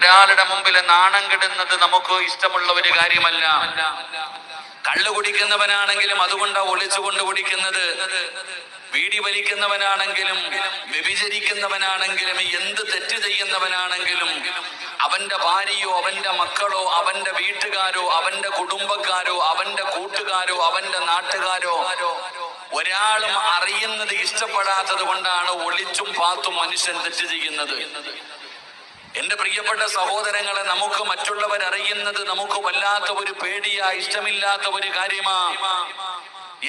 ഒരാളുടെ മുമ്പിൽ നാണം കെടുന്നത് നമുക്ക് ഇഷ്ടമുള്ള ഒരു കാര്യമല്ല. കള്ളു കുടിക്കുന്നവനാണെങ്കിലും അതുകൊണ്ട് ഒളിച്ചുകൊണ്ട് കുടിക്കുന്നത്, വീടി വലിക്കുന്നവനാണെങ്കിലും വ്യഭിചരിക്കുന്നവനാണെങ്കിലും എന്ത് തെറ്റ് ചെയ്യുന്നവനാണെങ്കിലും അവന്റെ ഭാര്യയോ അവന്റെ മക്കളോ അവന്റെ വീട്ടുകാരോ അവന്റെ കുടുംബക്കാരോ അവന്റെ കൂട്ടുകാരോ അവന്റെ നാട്ടുകാരോ ഒരാളും അറിയുന്നത് ഇഷ്ടപ്പെടാത്തത് കൊണ്ടാണ് ഒളിച്ചും പാത്തും മനുഷ്യൻ തെറ്റ് ചെയ്യുന്നത്. എന്റെ പ്രിയപ്പെട്ട സഹോദരങ്ങളെ, നമുക്ക് മറ്റുള്ളവരറിയുന്നത് നമുക്ക് വല്ലാത്ത ഒരു പേടിയാ, ഇഷ്ടമില്ലാത്ത ഒരു കാര്യമാ.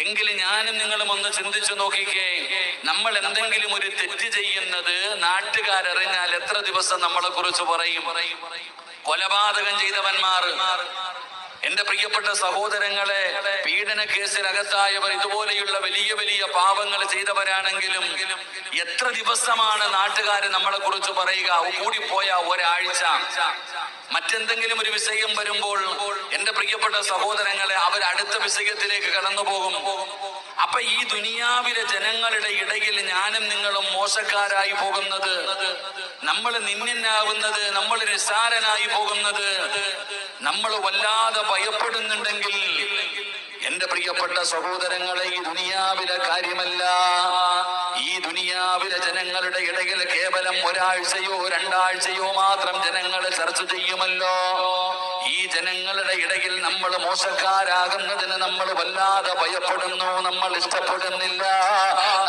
എങ്കിലും ഞാനും നിങ്ങളും ഒന്ന് ചിന്തിച്ചു നോക്കിക്കേ, നമ്മൾ എന്തെങ്കിലും ഒരു തെറ്റ് ചെയ്യുന്നത് നാട്ടുകാരറിഞ്ഞാൽ എത്ര ദിവസം നമ്മളെ കുറിച്ച് പറയും? കൊലപാതകം ചെയ്തവന്മാർ, എന്റെ പ്രിയപ്പെട്ട സഹോദരങ്ങളെ, പീഡന കേസിലകത്തായവർ, ഇതുപോലെയുള്ള വലിയ വലിയ പാപങ്ങൾ ചെയ്തവരാണെങ്കിലും എത്ര ദിവസമാണ് നാട്ടുകാര് നമ്മളെ കുറിച്ച് പറയുക? കൂടിപ്പോയ ഒരാഴ്ച. മറ്റെന്തെങ്കിലും ഒരു വിഷയം വരുമ്പോൾ എന്റെ പ്രിയപ്പെട്ട സഹോദരങ്ങളെ, അവർ അടുത്ത വിഷയത്തിലേക്ക് കടന്നു പോകും. അപ്പൊ ഈ ദുനിയാവിലെ ജനങ്ങളുടെ ഇടയിൽ ഞാനും നിങ്ങളും മോശക്കാരായി പോകുന്നത്, നമ്മൾ നിന്ദനാവുന്നത്, നമ്മൾ നിസ്സാരനായി പോകുന്നത് നമ്മൾ വല്ലാതെ ഭയപ്പെടുന്നുണ്ടെങ്കിൽ എന്റെ പ്രിയപ്പെട്ട സഹോദരങ്ങളെ, ഈ ദുനിയാവിലെ കാര്യമല്ല, ഈ ദുനിയാവിലെ ജനങ്ങളുടെ ഇടയിൽ കേവലം ഒരാഴ്ചയോ രണ്ടാഴ്ചയോ മാത്രം ജനങ്ങൾ ചർച്ച ചെയ്യുമല്ലോ. ഈ ജനങ്ങളുടെ ഇടയിൽ നമ്മൾ മോശക്കാരാകുന്നതിന് നമ്മൾ വല്ലാതെ ഭയപ്പെടുന്നു, നമ്മൾ ഇഷ്ടപ്പെടുന്നില്ല,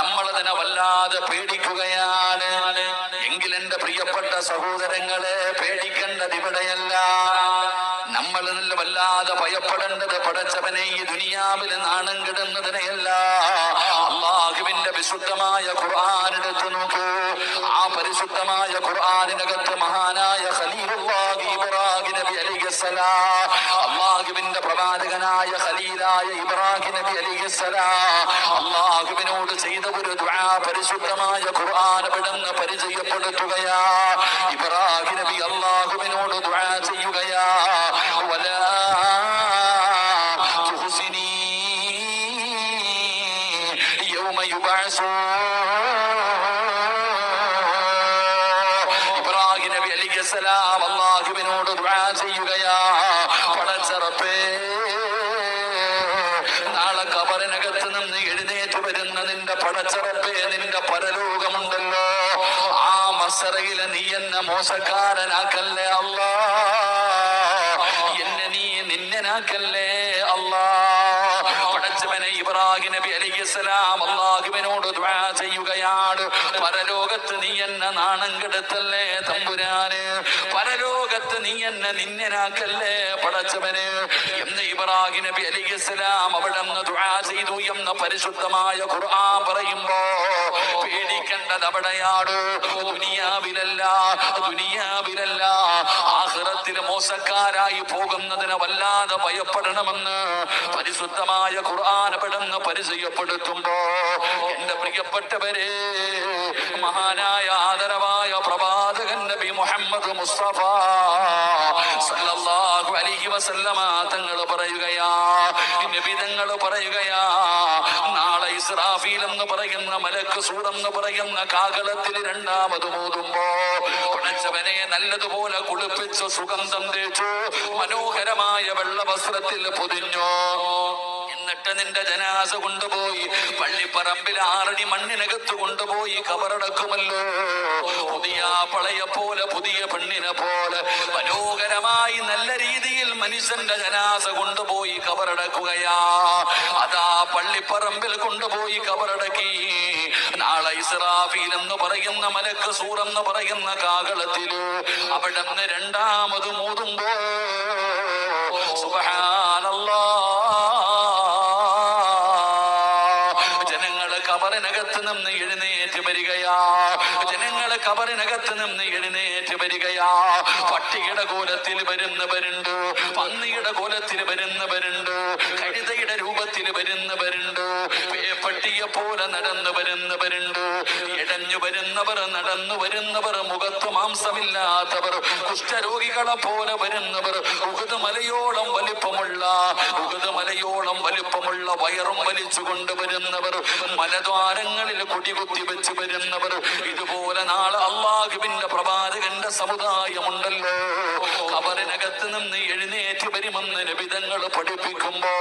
നമ്മളതിനെ വല്ലാതെ പേടിക്കുകയാണ്. എങ്കിൽ എന്റെ പ്രിയപ്പെട്ട സഹോദരങ്ങളെ, പേടിക്കേണ്ടത് ഇവിടെയല്ല, നമ്മൾ വല്ലാതെ ഭയപ്പെടേണ്ടത് പടച്ചവനെ ഈ ദുനിയാവിൽ നാണം കെടുന്നതിനെയല്ല. അല്ലാഹുവിന്റെ വിശുദ്ധമായ ഖുർആൻ എടുത്തു നോക്കൂ. ആ പരിശുദ്ധമായ ഖുർആനിനകത്ത് മഹാനായ ഖലീലുല്ലാഹി ഇബ്രാഹിം നബി അലൈഹിസ്സലാം, അല്ലാഹുവിന്റെ പ്രവാചകനായ ഖലീലായ ഇബ്രാഹിം നബി അലൈഹിസ്സലാം അല്ലാഹുവിനോട് ചെയ്ത ഒരു ദുആ പരിശുദ്ധമായ ഖുർആൻ അവിടുന്ന് പരിചയപ്പെടുത്തുകയാ. ഇബ്രാഹിം നബി അല്ലാഹുവിനോട് ദുആ ചെയ്യുകയാ, ഇബ്രാഹിം നബി അലൈഹിസ്സലാം അല്ലാഹുവിനോട് ദുആ ചെയ്യുകയാ, പടച്ചറപ്പേ, നാളെ ഖബറിനകത്ത് നിന്ന് എഴുന്നേറ്റ് വരുന്ന നിന്റെ പടച്ചറപ്പേ, നിന്റെ പരലോകമുണ്ടല്ലോ, ആ മസറയില് നീ എന്നെ മോശക്കാരനാക്കല്ലേ അല്ലാ, എന്നെ നീ നിന്നനാക്കല്ലേ അല്ലാ. പടച്ചവനെ, ഇബ്രാഹിം നബി അലൈഹിസ്സലാം അല്ലാഹുവിനോട് ദുആ ചെയ്യുകയാണ്, പരലോകത്ത് നീ എന്നെ നാണം കെടുത്തല്ലേ തമ്പുരാന്, പരലോകത്ത് നീ എന്നെ നിന്നനാക്കല്ലേ പടച്ചവന് എന്ന് ഇബ്രാഹിം നബി അലൈഹിസ്സലാം അവിടുന്ന് ദുആ ചെയ്തു എന്ന് പരിശുദ്ധമായ ഖുർആൻ പറയുമ്പോ പേടിക്കേണ്ടത് അവിടെയാണ്. ദുനിയാവിലല്ല, ദുനിയാവിലല്ല, ആഖിറത്തിൽ മോശക്കാരായി പോകുന്നതിന് വല്ലാതെ ഭയപ്പെടണമെന്ന് പരിശുദ്ധമായ ഖുർആൻ അവിടുന്ന് പരിചയപ്പെടുത്തുമ്പോ എന്റെ പ്രിയപ്പെട്ടവരെ, മഹാനായ ആദരവായ പ്രവാചകൻ നബി മുഹമ്മദ് മുസ്തഫ സല്ലല്ലാഹു അലൈഹി വസല്ലമ തങ്ങൾ പറയുകയാ, നബി തങ്ങൾ പറയുകയാ, നാളെ ഇസ്രാഫീൽ എന്ന് പറയുന്ന മലക്ക് സൂറെന്ന് പറയുന്ന കാഹളത്തിൽ രണ്ടാമത് മോതുമ്പോ പടച്ചവനെ നല്ലതുപോലെ കുളിപ്പിച്ച് സുഗന്ധം തേച്ചു മനോഹരമായ വെള്ള വസ്ത്രത്തിൽ പൊതിഞ്ഞു. എന്നിട്ട് നിന്റെ ജനാസ കൊണ്ടുപോയി പള്ളിപ്പറമ്പിൽ 6 അടി മണ്ണിനകത്ത് കൊണ്ടുപോയി കബറടക്കുമല്ലോ. പുതിയ പളയെ പോലെ, പുതിയ പെണ്ണിനെ പോലെ മനോഹരമായി നല്ല രീതിയിൽ മനുഷ്യന്റെ ജനാസ കൊണ്ടുപോയി കബറടക്കുകയാ. അതാ പള്ളിപ്പറമ്പിൽ കൊണ്ടുപോയി കബറടക്കി. നാളെ ഇസ്രാഫീൽ എന്ന് പറയുന്ന മലക്ക് സൂറെന്ന് പറയുന്ന കാഹളത്തില് അവിടുന്ന് രണ്ടാമത് മോതുമ്പോ സുബ്ഹാനല്ലാഹ്, ഖബറിനകത്ത് നിന്ന് എഴുന്നേറ്റ് വരികയാ, ജനങ്ങള് ഖബറിനകത്ത് നിന്ന് എഴുന്നേറ്റ് വരികയാ. പട്ടിയുടെ കോലത്തിൽ വരുന്നവരുണ്ട്, പന്നിയുടെ കോലത്തിൽ വരുന്നവരുണ്ട്, കഴുതയുടെ രൂപത്തിൽ വരുന്നവരുണ്ട്, പേപ്പട്ടിയെ പോലെ നടന്നു വരുന്നവരുണ്ട്, ഇടഞ്ഞു വരുന്നവർ, നടന്നു വരുന്നവർ, മുഖത്ത് മാംസമില്ലാത്തവർ, കുഷ്ഠരോഗികളെ പോലെ വരുന്നവർ, ഉഹദ് മലയോളം വലിപ്പമുള്ള വയറും വലിച്ചു കൊണ്ടുവരുന്നവർ, മലദ്വാരങ്ങളിൽ കൊടികുത്തി വെച്ച് വരുന്നവർ, ഇതുപോലെ നാളെ അല്ലാഹുവിന്റെ പ്രവാചകന്റെ സമുദായമുണ്ടല്ലോ. വരുമെന്ന് നബിതങ്ങൾ പഠിപ്പിക്കുമ്പോ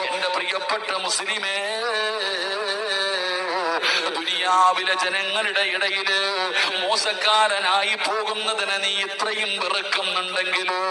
എന്റെ പ്രിയപ്പെട്ട മുസ്ലിമേ, ദുനിയാവിലെ ജനങ്ങളുടെ ഇടയില് മോശക്കാരനായി പോകുന്നതിന് നീ ഇത്രയും വെറുക്കുന്നുണ്ടെങ്കിലോ,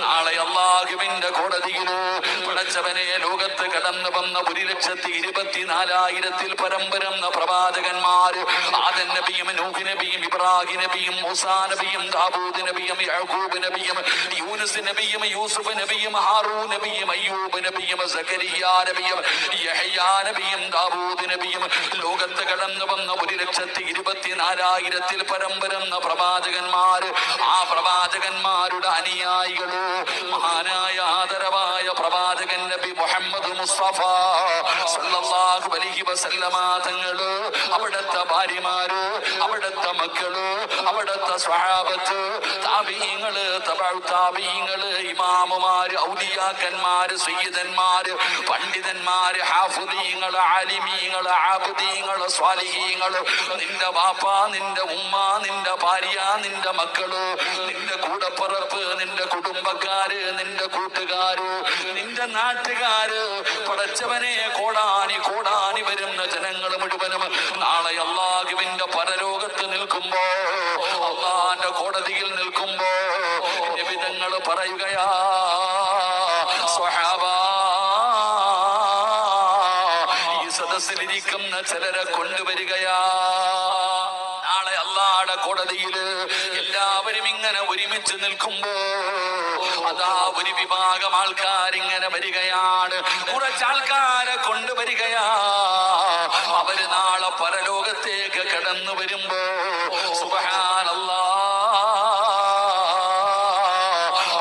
നാളെ അല്ലാഹുവിന്റെ കോടതിയില് പടച്ചവനെ ലോകത്ത് കടന്നു വന്ന 1,24,000 പരം വരുന്ന പ്രവാചകന്മാര്, ആദം നബിയും നൂഹ് നബിയും ഇബ്രാഹിം നബിയും മൂസാ നബിയും ദാവൂദ് നബിയും യാക്കൂബ് നബിയും യൂനുസ് നബിയും യൂസുഫ് നബിയും ഹാറൂൻ നബിയും അയ്യൂബ് നബിയും സക്കരിയ നബിയും യഹ്യാ നബിയും ദാവൂദ് നബിയും ലോകത്ത് കടന്നു വന്ന 1,24,000 പരം വരുന്ന പ്രവാചകന്മാര്, ആ പ്രവാചകന്മാരുടെ അനുയായികള് മഹാനായ ആദരവായ പ്രവാചകൻ നബി മുഹമ്മദ് മുസ്തഫ സല്ലല്ലാഹു അലൈഹി വസല്ലമ തങ്ങള്, അവിടുത്തെ ഭാര്യമാര്, അവിടുത്തെ മക്കള്, അവിടുത്തെ സ്വഹാബത്ത്, താബീങ്ങള്, തബഉ താബീങ്ങള്, ഇമാമുമാര്, ഔലിയാക്കന്മാര്, സയ്യിദന്മാര്, പണ്ഡിതന്മാര്, ഹാഫിദീങ്ങള്, ആലിമീങ്ങള്, ആബിദീങ്ങള്, സ്വാലിഹീങ്ങള്, നിന്റെ വാപ്പ, നിന്റെ ഉമ്മ, നിന്റെ ഭാര്യ, നിന്റെ മക്കള്, നിന്റെ കൂടപ്പിറപ്പ്, നിന്റെ കുടുംബക്കാര്, നിന്റെ കൂട്ടുകാര്, നിന്റെ നാട്ടുകാര്, പടച്ചവനെ കോടാനി കോടാനി വരുന്ന ജനങ്ങൾ മുഴുവനും നാളെ അല്ലാഹുവിന്റെ പരലോകത്ത് നിൽക്കുമ്പോ, അല്ലാഹുവിന്റെ കോടതിയിൽ നിൽക്കുമ്പോ നബിതങ്ങൾ പറയുകയാ, സ്വഹാബ, ഈ സദസ്സിലിരിക്കുന്ന ചിലരെ കൊണ്ടുവരികയാ. നാളെ അല്ലാഹുവിന്റെ കോടതിയില് എല്ലാവരും ഇങ്ങനെ ഒരുമിച്ച് നിൽക്കുമ്പോ അതാ ഒരു വിഭാഗം ആൾക്കാരിങ്ങനെ വരികയാണ്, കുറച്ചാൾക്കാരെ കൊണ്ടുവരികയാ. അവര് നാളെ പരലോകത്തേക്ക് കടന്നു വരുമ്പോ സുബ്ഹാനല്ലാഹ്,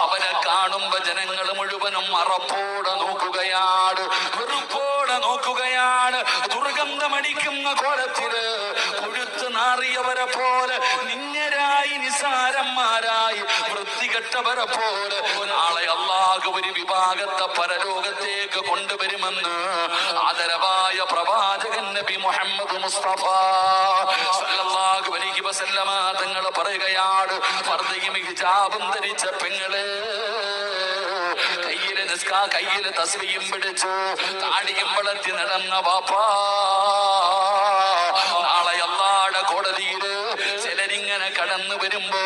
അവരെ കാണുമ്പോ ജനങ്ങൾ മുഴുവനും അറപ്പോടെ നോക്കുകയാണ്, വെറുപ്പോടെ നോക്കുകയാണ്. ദുർഗന്ധമടിക്കുന്ന കോലത്തില് പുഴുത്ത് നാറിയവരെ പോലെ, നിന്നരായി നിസാരന്മാരായി വൃത്തികെട്ടവരെ പോലെ നാളെ അല്ലാഹു ഒരു വിഭാഗത്തെ പരലോകത്തേക്ക് കൊണ്ടുവരുമെന്ന് ആദരവായ പ്രവാചകൻ നബി മുഹമ്മദ് മുസ്തഫ സല്ലല്ലാഹു അലൈഹി വസല്ലമ തങ്ങൾ പറയുകയാണ്, പർദ്ദയും ഹിജാബും ധരിച്ച പെങ്ങളെ, കയ്യില് തസ്ബീഹും പിടിച്ചു താടിയും വളർത്തി നടന്ന വാപ്പാ, നാളെ അല്ലാഹുവിന്റെ കോടതിയില് ചിലരിങ്ങനെ കടന്നു വരുമ്പോ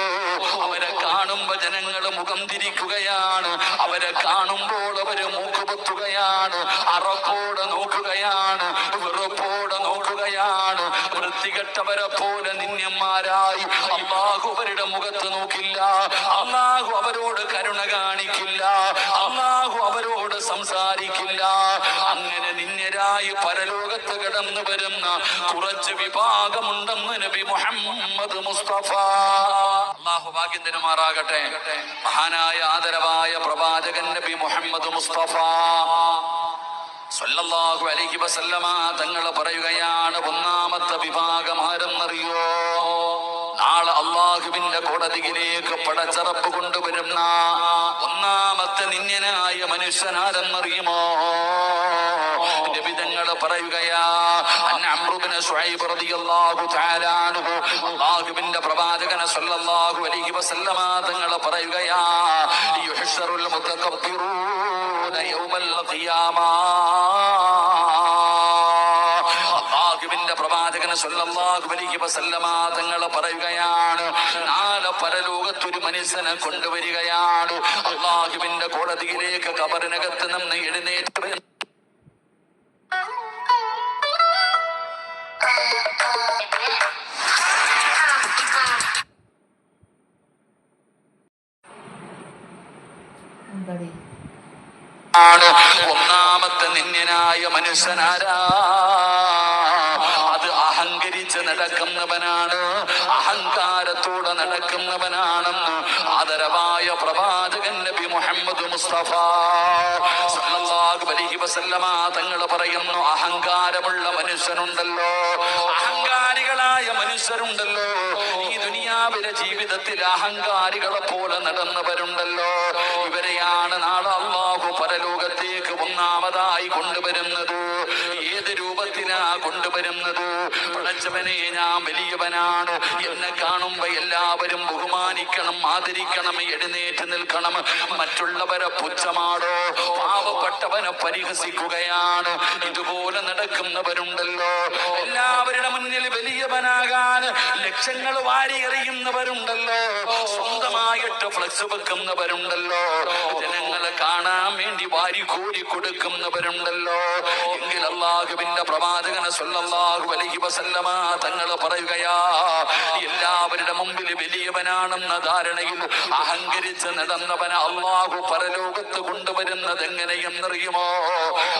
അവരെ കാണുമ്പോ ജനങ്ങൾ മുഖം തിരിക്കുകയാണ്, അവരെ കാണുമ്പോൾ അവര് മൂക്കുപൊത്തുകയാണ്, അറപ്പോടെ നോക്കുകയാണ്, വെറുപ്പോടെ നോക്കുകയാണ്. വൃത്തികെട്ടവരെ പോലെ നിന്യന്മാരായി അല്ലാഹു അവരുടെ മുഖത്ത് നോക്കില്ല, അല്ലാഹു അവരോട് കരുണ കാണിക്കില്ല, അല്ലാഹു അവരോട് സംസാരിക്കില്ല. അങ്ങനെ നിന്യരായി പരലോകത്ത് കടന്നു വരുന്ന കുറച്ച് വിഭാഗമുണ്ടെന്ന് നബി മുഹമ്മദ് മുസ്തഫ. അല്ലാഹു ഭാഗ്യം തരുമാറാകട്ടെ. മഹാനായ ആദരവായ പ്രവാചകൻ നബി മുഹമ്മദ് മുസ്തഫ സല്ലല്ലാഹു അലൈഹി വസല്ലമ തങ്ങൾ പറയുകയാണ്, ഒന്നാമത്തെ വിഭാഗം ആരെന്നറിയോ? നാളെ അല്ലാഹുവിന്റെ കോടതിയിലേക്ക് പടച്ചറപ്പ് കൊണ്ടുവരുന്ന ഒന്നാമത്തെ നിന്യനായ മനുഷ്യനാരെന്നറിയുമോ? നബിതങ്ങൾ പറയുകയാ, അംറു ഇബ്നു ശുഐബ് റളിയല്ലാഹു തആല അൻഹു, അല്ലാഹുവിന്റെ പ്രവാചകൻ സല്ലല്ലാഹു അലൈഹി വസല്ലമ തങ്ങൾ പറയുകയാ, യുഹ്ശറുൽ മുതകബ്ബിറൂന യൗമൽ ഖിയാമ. അല്ലാഹുവിന്റെ പ്രവാചകൻ സല്ലല്ലാഹു അലൈഹി വസല്ലമ തങ്ങൾ പറയുകയാണ്, നാളെ പരലോകത്തൊരു മനുഷ്യനെ കൊണ്ടുവരികയാണ്. അല്ലാഹുവിന്റെ കോടതിയിലേക്ക് ഖബറിനകത്ത് നിന്ന് എഴുന്നേറ്റ് ഒന്നാമത്തെ നിന്യനായ മനുഷ്യനാരാ? അത് അഹങ്കരിച്ച് നടക്കുന്നവനാണ്, അഹങ്കാരത്തോടെ നടക്കുന്നവനാണെന്ന് ആദരവായ പ്രവാചകൻ നബി മുഹമ്മദ് മുസ്തഫ സല്ലല്ലാഹു അലൈഹി വസല്ലമ തങ്ങൾ പറയുന്നു, അഹങ്കാരമുള്ള മനുഷ്യനുണ്ടല്ലോ, അഹങ്കാരികളായ മനുഷ്യരുണ്ടല്ലോ, ഈ ദുനിയാവിലെ ജീവിതത്തിൽ അഹങ്കാരികളെ പോലെ നടന്നവരുണ്ടല്ലോ, ഇവരെയാണ് നാളെ അല്ലാഹു പരലോകത്തേക്ക് ഒന്നാമതായി കൊണ്ടുവരുന്നത്. ഏത് രൂപത്തിലാ കൊണ്ടുവരുന്നത്? പടച്ച പടച്ചവനെ ഞാൻ വലിയവനാണ്, എന്നെ കാണുമ്പോ എല്ലാവരും ബഹുമാനിക്കണം, ആദരിക്കണം, എഴുന്നേറ്റ് നിൽക്കണം. മറ്റുള്ളവരെ പുച്ഛമാടോ, പാവപ്പെട്ടവനെ പരിഹസിക്കുകയാണ്. ഇതുപോലെ നടക്കുന്നവരുണ്ടല്ലോ. എല്ലാവരുടെ മുന്നിൽ വലിയവനാകാൻ ലക്ഷങ്ങൾ വാരി എറിയുന്നവരുണ്ടല്ലോ. സ്വന്തമായിട്ട് ഫ്ലക്സ് വെക്കുന്നവരുണ്ടല്ലോ. ജനങ്ങളെ കാണാൻ വേണ്ടി വാരി കോരി കൊടുക്കുന്നവരുണ്ടല്ലോ. എങ്കിൽ അല്ലാഹുവിന്റെ പ്രവാചകൻ സ്വല്ലല്ലാഹു അലൈഹി വസല്ലമ തങ്ങൾ പറയുകയാ, എല്ലാവരുടെ മുമ്പിൽ വലിയവനാണെന്ന ധാരണയിൽ അഹങ്കരിച്ച് നടന്നവനെ അല്ലാഹു പരലോകത്ത് കൊണ്ടുവരുന്നത് എങ്ങനെയെന്നറിയുമോ?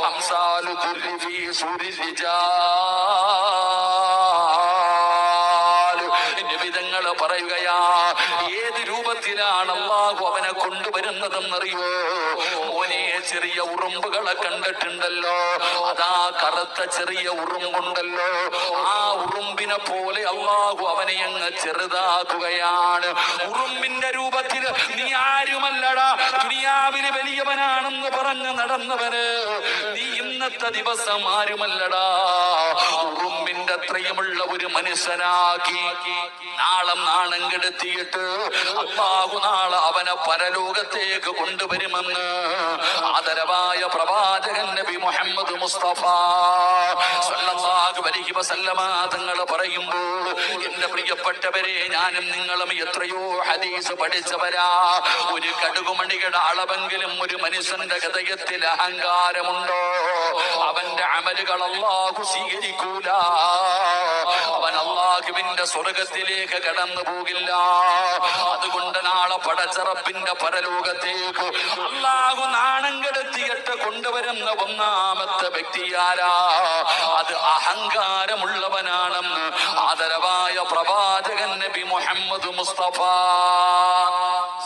അംസാലു ദുർരി ഫീ സൂരി റിജാൽ. നിബിതങ്ങള് പറയുകയാ, ഏത് രൂപത്തിലാണ് അല്ലാഹു അവനെ കൊണ്ടുവരുന്നതെന്നറിയോ? മോനെ, ചെറിയ ഉറുമ്പുകളെ കണ്ടിട്ടുണ്ടല്ലോ, അതാ കറുത്ത ചെറിയ ഉറുമ്പുണ്ടല്ലോ, ആ ഉറുമ്പിനെ പോലെ അല്ലാഹു അവനെ അങ്ങ് ചെറുതാക്കുകയാണ്. ഉറുമ്പിന്റെ രൂപത്തിൽ നീ ആരുമല്ലടാ, ദുനിയാവില് വലിയവനാണെന്ന് പറഞ്ഞ് നടന്നവന് നീ ഇന്നത്തെ ദിവസം ആരുമല്ലടാ. ഉറുമ്പിന്റെ അത്രയുമുള്ള ഒരു മനുഷ്യനാക്കി നാളെ നാണം കെടുത്തിയിട്ട് അല്ലാഹു നാളെ അവനെ പരലോകത്തേക്ക് കൊണ്ടുവരുമെന്ന് ആദരവായ പ്രവാചകൻ നബി മുഹമ്മദ് മുസ്തഫ സല്ലല്ലാഹു അലൈഹി വസല്ലമ തങ്ങൾ പറയുമ്പോൾ, എന്റെ പ്രിയപ്പെട്ടവരെ, ഞാനും നിങ്ങളും എത്രയോ ഹദീസ് പഠിച്ചവരാ. ഒരു കടുകുമണിയുടെ അളവെങ്കിലും ഒരു മനുഷ്യന്റെ ഹൃദയത്തിൽ അഹങ്കാരമുണ്ടോ, അവന്റെ അമലുകൾ അല്ലാഹു സ്വീകരിക്കൂല. അവൻ അല്ലാഹുവിന്റെ സ്വർഗത്തിലേക്ക് കടന്നു പോകില്ല. അതുകൊണ്ട് നാളെ പടച്ചറപ്പിന്റെ പരലോകത്തേക്ക് അല്ലാഹു നാണം കെടുത്തിയിട്ട് കൊണ്ടുവരുന്ന ഒന്നാമത്തെ വ്യക്തിയാരാ? അത് അഹങ്കാരമുള്ളവനാണെന്ന് ആദരവായ പ്രവാചകൻ നബി മുഹമ്മദ് മുസ്തഫ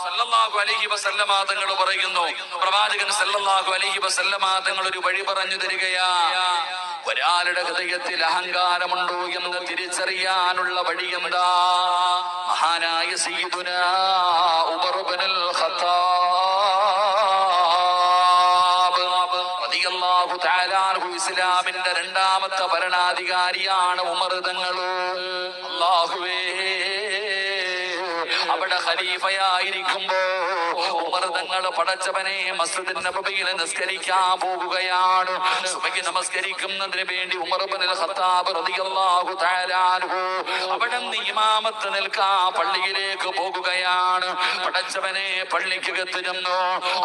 സല്ലല്ലാഹു അലൈഹി വസല്ലമ തങ്ങൾ പറയുന്നു. പ്രവാചകൻ സല്ലല്ലാഹു അലൈഹി വസല്ലമ തങ്ങൾ ഒരു വഴി പറഞ്ഞു തരികയാ. ഒരാളുടെ ഹൃദയത്തിൽ അഹങ്കാരമുണ്ടോ എന്ന് തിരിച്ചറിയാനുള്ള വഴി എന്താ? മഹാനായ സയ്യിദുനാ ഉമർ ഇബ്നുൽ ഖത്താബ് റളിയല്ലാഹു തആല അൻഹു, ഇസ്ലാമിന്റെ രണ്ടാമത്തെ ഭരണാധികാരിയാണ് ഉമർ തങ്ങൾ. അല്ലാഹുവേ, അവിടെ ഖലീഫയായിരിക്കുമ്പോ ഉമർ തങ്ങൾ പടച്ചവനെ മസ്ജിദ് നബവിയിൽ നിസ്കരിക്കാൻ പോകുകയാണ്. സുബഹി നമസ്കരിക്കുന്നതിന് വേണ്ടി ഉമർ ഇബ്നുൽ ഖത്താബ് റളിയല്ലാഹു തആല അൻഹു അവിടെ ഇമാമത്ത് നിൽക്കാൻ പള്ളിയിലേക്ക് പോകുകയാണ്. പടച്ചവനെ പള്ളിക്കകത്ത് ചെന്നു.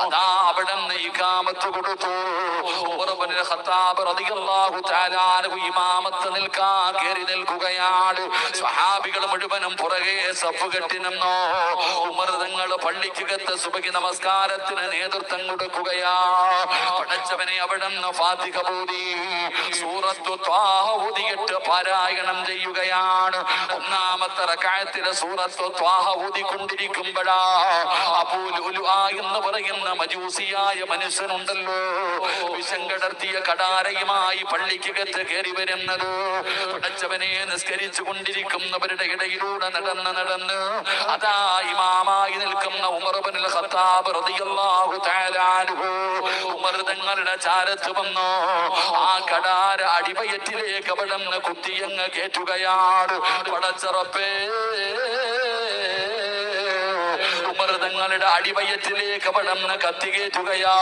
അതാ അവിടെ ഇഖാമത്ത് കൊടുത്തു. ഉമർ ഇബ്നുൽ ഖത്താബ് റളിയല്ലാഹു തആല അൻഹു ഇമാമത്ത് നിൽക്കാൻ കയറി നിൽക്കുകയാണ്. സ്വഹാബികൾ മുഴുവനും പുറകെ സഫ് കെട്ടി നിന്നു. ഉമർ തങ്ങൾ പള്ളിക്കകത്ത് സുബഹി നമസ്കാരത്തിന് നേതൃത്വം കൊടുക്കുകയാ. പടച്ചവനെ അവിടുന്ന് ഫാത്തിഹ ഓതി സൂറത്തു ത്വാഹ ഓതിയിട്ട് പാരായണം ചെയ്യുകയാണ്. ഒന്നാമത്തെ റക്അത്തിലെ സൂറത്തു ത്വാഹ ഓതിക്കൊണ്ടിരിക്കുമ്പോഴാ അബൂ ലുഅ്ലുഅ എന്ന് പറയുന്ന മജൂസിയായ മനുഷ്യനുണ്ടല്ലോ, വിഷം കടർത്തിയ കടാരയുമായി പള്ളിക്കകത്ത് കയറി വരുന്നത്. പടച്ചവനെ നിസ്കരിച്ചു കൊണ്ടിരിക്കുന്നവരുടെ ഇടയിലൂടെ നടന്ന് അതാ ഇമാമായി നിൽക്കുന്ന ഉമർ ഇബ്നുൽ ഖത്താബ് റളിയല്ലാഹു തആല അൻഹു ഉമർ തങ്ങളുടെ ചാരത്ത് വന്നു. ആ കടാര അടിവയറ്റിലേക്ക് അവിടുന്ന് കുത്തിയങ്ങ് കേറ്റുകയാണ്. പടച്ചറപ്പേ, ഉമർ തങ്ങളുടെ അടിവയറ്റിലേക്ക് അവിടുന്ന് കത്തികേറ്റുകയാ.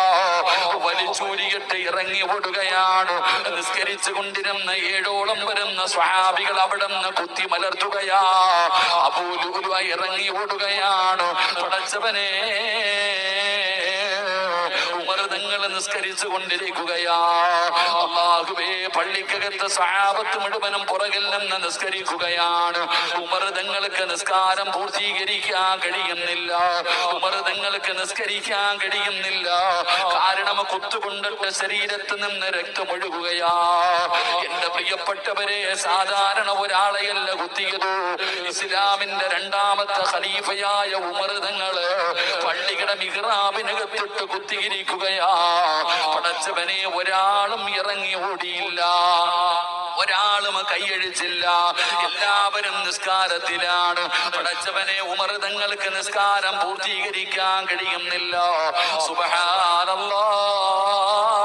വലിച്ചൂരിയിട്ട് ഇറങ്ങി ഓടുകയാണ്. നിസ്കരിച്ചു കൊണ്ടിരുന്ന 7ഓളം വരുന്ന സ്വഹാബികൾ അവിടുന്ന് കുത്തി മലർത്തുകയാ. അബൂ ലുഅ്ലുഅ ഇറങ്ങി ഓടുകയാണ്. പടച്ചവനെ, ഉമർ തങ്ങൾ നിസ്കരിച്ചു കൊണ്ടിരിക്കുകയാ. അല്ലാഹുവേ, പള്ളിക്കകത്ത് സ്വഹാബത്ത് മുഴുവനും പുറകിൽ നിന്ന് നിസ്കരിക്കുകയാണ്. ഉമർ തങ്ങൾക്ക് നിസ്കാരം പൂർത്തീകരിക്കാൻ കഴിയുന്നില്ല. ഉമർ തങ്ങൾക്ക് നിസ്കരിക്കാൻ കഴിയുന്നില്ല. കാരണം കുത്തുകൊണ്ടിട്ട് ശരീരത്ത് നിന്ന് രക്തമൊഴുകുകയാ. എന്റെ പ്രിയപ്പെട്ടവരെ, സാധാരണ ഒരാളെയല്ല കുത്തിയത്. ഇസ്ലാമിന്റെ രണ്ടാമത്തെ ഖലീഫയായ ഉമർ തങ്ങള് പള്ളിയുടെ മിഹ്റാബിനകത്തിട്ട് കുത്തിയിരിക്കുകയാ. പടച്ചവനെ, ഒരാളും ഇറങ്ങി ഓടിയില്ല, ഒരാളും കൈയഴിച്ചില്ല. എല്ലാവരും നിസ്കാരത്തിലാണ്. പടച്ചവനെ, ഉമർ തങ്ങൾക്ക് നിസ്കാരം പൂർത്തീകരിക്കാൻ കഴിയുന്നില്ല.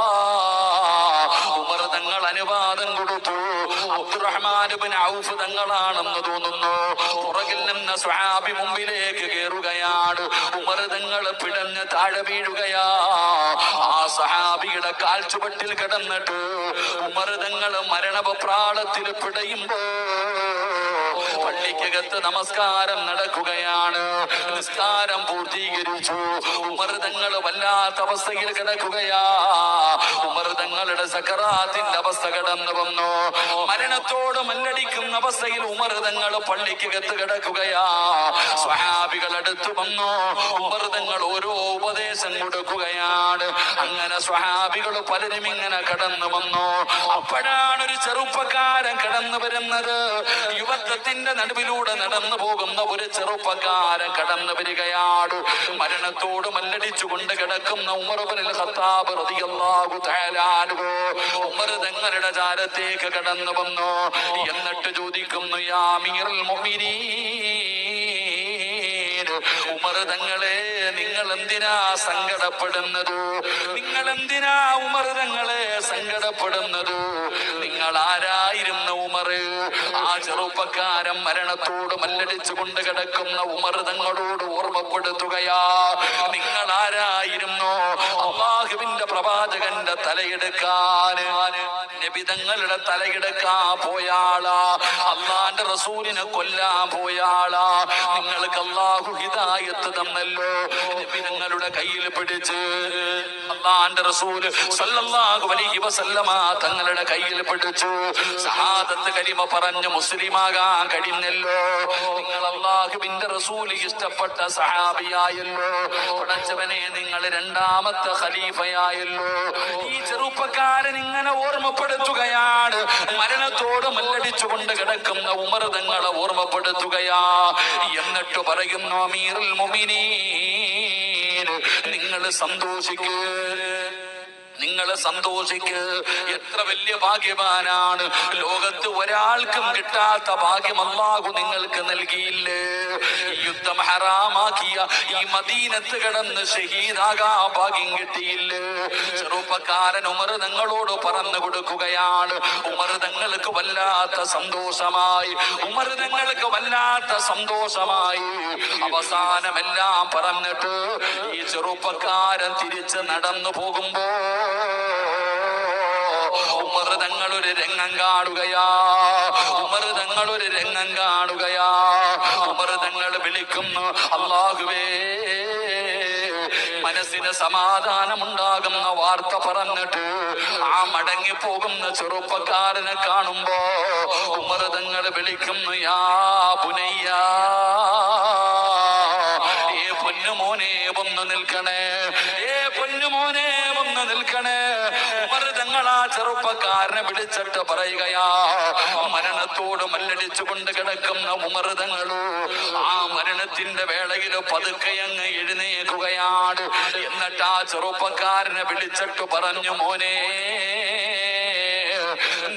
സുബ്ഹാനല്ലാഹ്, ഉമർ തങ്ങൾ അനുവാദം കൊടുത്തു. അബ്ദുറഹ്മാൻ ഇബ്നു ഔഫ് തങ്ങൾ പിടഞ്ഞ് താഴെ വീഴുകയാ. ആ സഹാബിയുടെ കാൽച്ചുവട്ടിൽ കിടന്നിട്ട് ഉമർ തങ്ങൾ മരണപ്രാളത്തിൽ പിടയുമ്പോ പള്ളിക്കകത്ത് നമസ്കാരം നടക്കുകയാണ്. നിസ്കാരം പൂർത്തീകരിച്ചു. ഉമർ തങ്ങൾ വല്ലാത്ത അവസ്ഥയിൽ കിടക്കുകയാ. ഉമർ തങ്ങളുടെ സക്കറാത്തിന്റെ അവസ്ഥ കടന്നു വന്നു. മരണത്തോട് മല്ലടിക്കുന്ന അവസ്ഥയിൽ ഉമർ തങ്ങൾ പള്ളിക്കകത്ത് കിടക്കുകയാ. സ്വഹാബികൾ അടുത്തു വന്നു. ഉമർ തങ്ങൾ ഓരോ ഉപദേശം കൊടുക്കുകയാണ്. അങ്ങനെ സ്വഹാബികൾ പലരും ഇങ്ങനെ കടന്നു വന്നു. അപ്പോഴാണ് ഒരു ചെറുപ്പക്കാരൻ കടന്നു വരുന്നത്. യുവത്വത്തിന്റെ നടുവിലൂടെ നടന്നു പോകുന്ന ഒരു ചെറുപ്പക്കാരൻ കടന്നു വരികയാണ്. മരണത്തോട് മല്ലടിച്ചുകൊണ്ട് കിടക്കുന്ന ഉമർ ഇബ്നുൽ ഖത്താബ് റളിയല്ലാഹു തആല അൻഹു ഉമർ തങ്ങളുടെ ചാരത്തേക്ക് കടന്നു വന്നു. എന്നിട്ട് ചോദിക്കുന്നു, യാ അമീറുൽ മുഅ്മിനീൻ, ഉമർ തങ്ങളെ നിങ്ങൾ എന്തിനാ സങ്കടപ്പെടുന്നത്? നിങ്ങൾ എന്തിനാ ഉമർ തങ്ങളെ സങ്കടപ്പെടുന്നത്? നിങ്ങൾ ആരായിരുന്നു ഉമർ? ആ ചെറുപ്പക്കാരൻ മരണത്തോട് മല്ലടിച്ചു കൊണ്ട് കിടക്കുന്ന ഉമർ തങ്ങളോട് ഓർമ്മപ്പെടുത്തുകയാ, നിങ്ങൾ ആരായിരുന്നു? അല്ലാഹുവിന്റെ പ്രവാചകന്റെ തലയെടുക്കാൻ, നബി തങ്ങളുടെ തലയെടുക്കാൻ പോയാളാ, അള്ളാന്റെ റസൂലിനെ കൊല്ലാൻ പോയാളാ. നിങ്ങൾക്ക് അല്ലാഹു ഹിദായത്ത് തന്നല്ലോ. നബി തങ്ങളുടെ കയ്യിൽ പിടിച്ച് അള്ളാന്റെ റസൂൽ സല്ലല്ലാഹു അലൈഹി വസല്ലമ തങ്ങളുടെ കയ്യിൽ പിടിച്ചു ഷഹാദത്ത് കലിമ പറഞ്ഞു മുസ്ലിമാകാൻ കഴിഞ്ഞല്ലോ. നിങ്ങൾ അല്ലാഹുവിന്റെ റസൂൽ ഇഷ്ടപ്പെട്ട സഹാബിയായല്ലോ. പടച്ചവനെ, നിങ്ങൾ രണ്ടാമത്തെ ഖലീഫയായല്ലോ. ഈ ചെറുപ്പക്കാരൻ ഇങ്ങനെ ഓർമ്മപ്പെടുത്തുകയാണ്. മരണത്തോട് മല്ലടിച്ചുകൊണ്ട് കിടക്കുന്ന ഉമർ തങ്ങളെ ഓർമ്മപ്പെടുത്തുകയാ. എന്നിട്ട് പറയുന്നു, അമീറുൽ മുഅ്മിനീൻ, നിങ്ങൾ സന്തോഷിക്കൂ, നിങ്ങൾ സന്തോഷിക്ക്. എത്ര വലിയ ഭാഗ്യവാനാണ്. ലോകത്ത് ഒരാൾക്കും കിട്ടാത്ത ഭാഗ്യം അല്ലാഹു നിങ്ങൾക്ക് നൽകിയില്ലേ? യുദ്ധം ഹറാമാക്കിയ ഈ മദീനത്ത് കിടന്ന് ഷഹീദാകാ ഭാഗ്യം കിട്ടിയില്ലേ? ചെറുപ്പക്കാരൻ ഉമർ തങ്ങളോട് പറഞ്ഞു കൊടുക്കുകയാണ്. ഉമർ തങ്ങൾക്ക് വല്ലാത്ത സന്തോഷമായി, ഉമർ തങ്ങൾക്ക് വല്ലാത്ത സന്തോഷമായി. അവസാനമെല്ലാം പറഞ്ഞിട്ട് ഈ ചെറുപ്പക്കാരൻ തിരിച്ച് നടന്നു പോകുമ്പോ ഉമർ തങ്ങളൊരു രംഗം കാണുകയാ. ഉമർ തങ്ങളൊരു രംഗം കാണുകയാ. ഉമർ തങ്ങൾ വിളിക്കുന്നു, അല്ലാഹുവേ, മനസ്സിന് സമാധാനമുണ്ടാകുന്ന വാർത്ത പറഞ്ഞിട്ട് ആ മടങ്ങി പോകുന്ന ചെറുപ്പക്കാരനെ കാണുമ്പോ ഉമർ തങ്ങൾ വിളിക്കുന്നു, യാ ബുനയ്യ, ഏ പൊന്നുമോനെ ഒന്ന് നിൽക്കണേ, ഏ പൊന്നുമോനെ ഒന്ന് നിൽക്കണേ. ഉമർ തങ്ങൾ ആ ചെറുപ്പക്കാരനെ വിളിച്ചിട്ട് പറയുകയാ, മരണത്തോട് മല്ലടിച്ചുകൊണ്ട് കിടക്കുന്ന ഉമർ തങ്ങളു ആ മരണത്തിന്റെ വേളയിൽ പതുക്കെ അങ്ങ് എഴുന്നേൽക്കുകയാണ്. എന്നിട്ട് ആ ചെറുപ്പക്കാരനെ വിളിച്ചിട്ട് പറഞ്ഞു, മോനെ,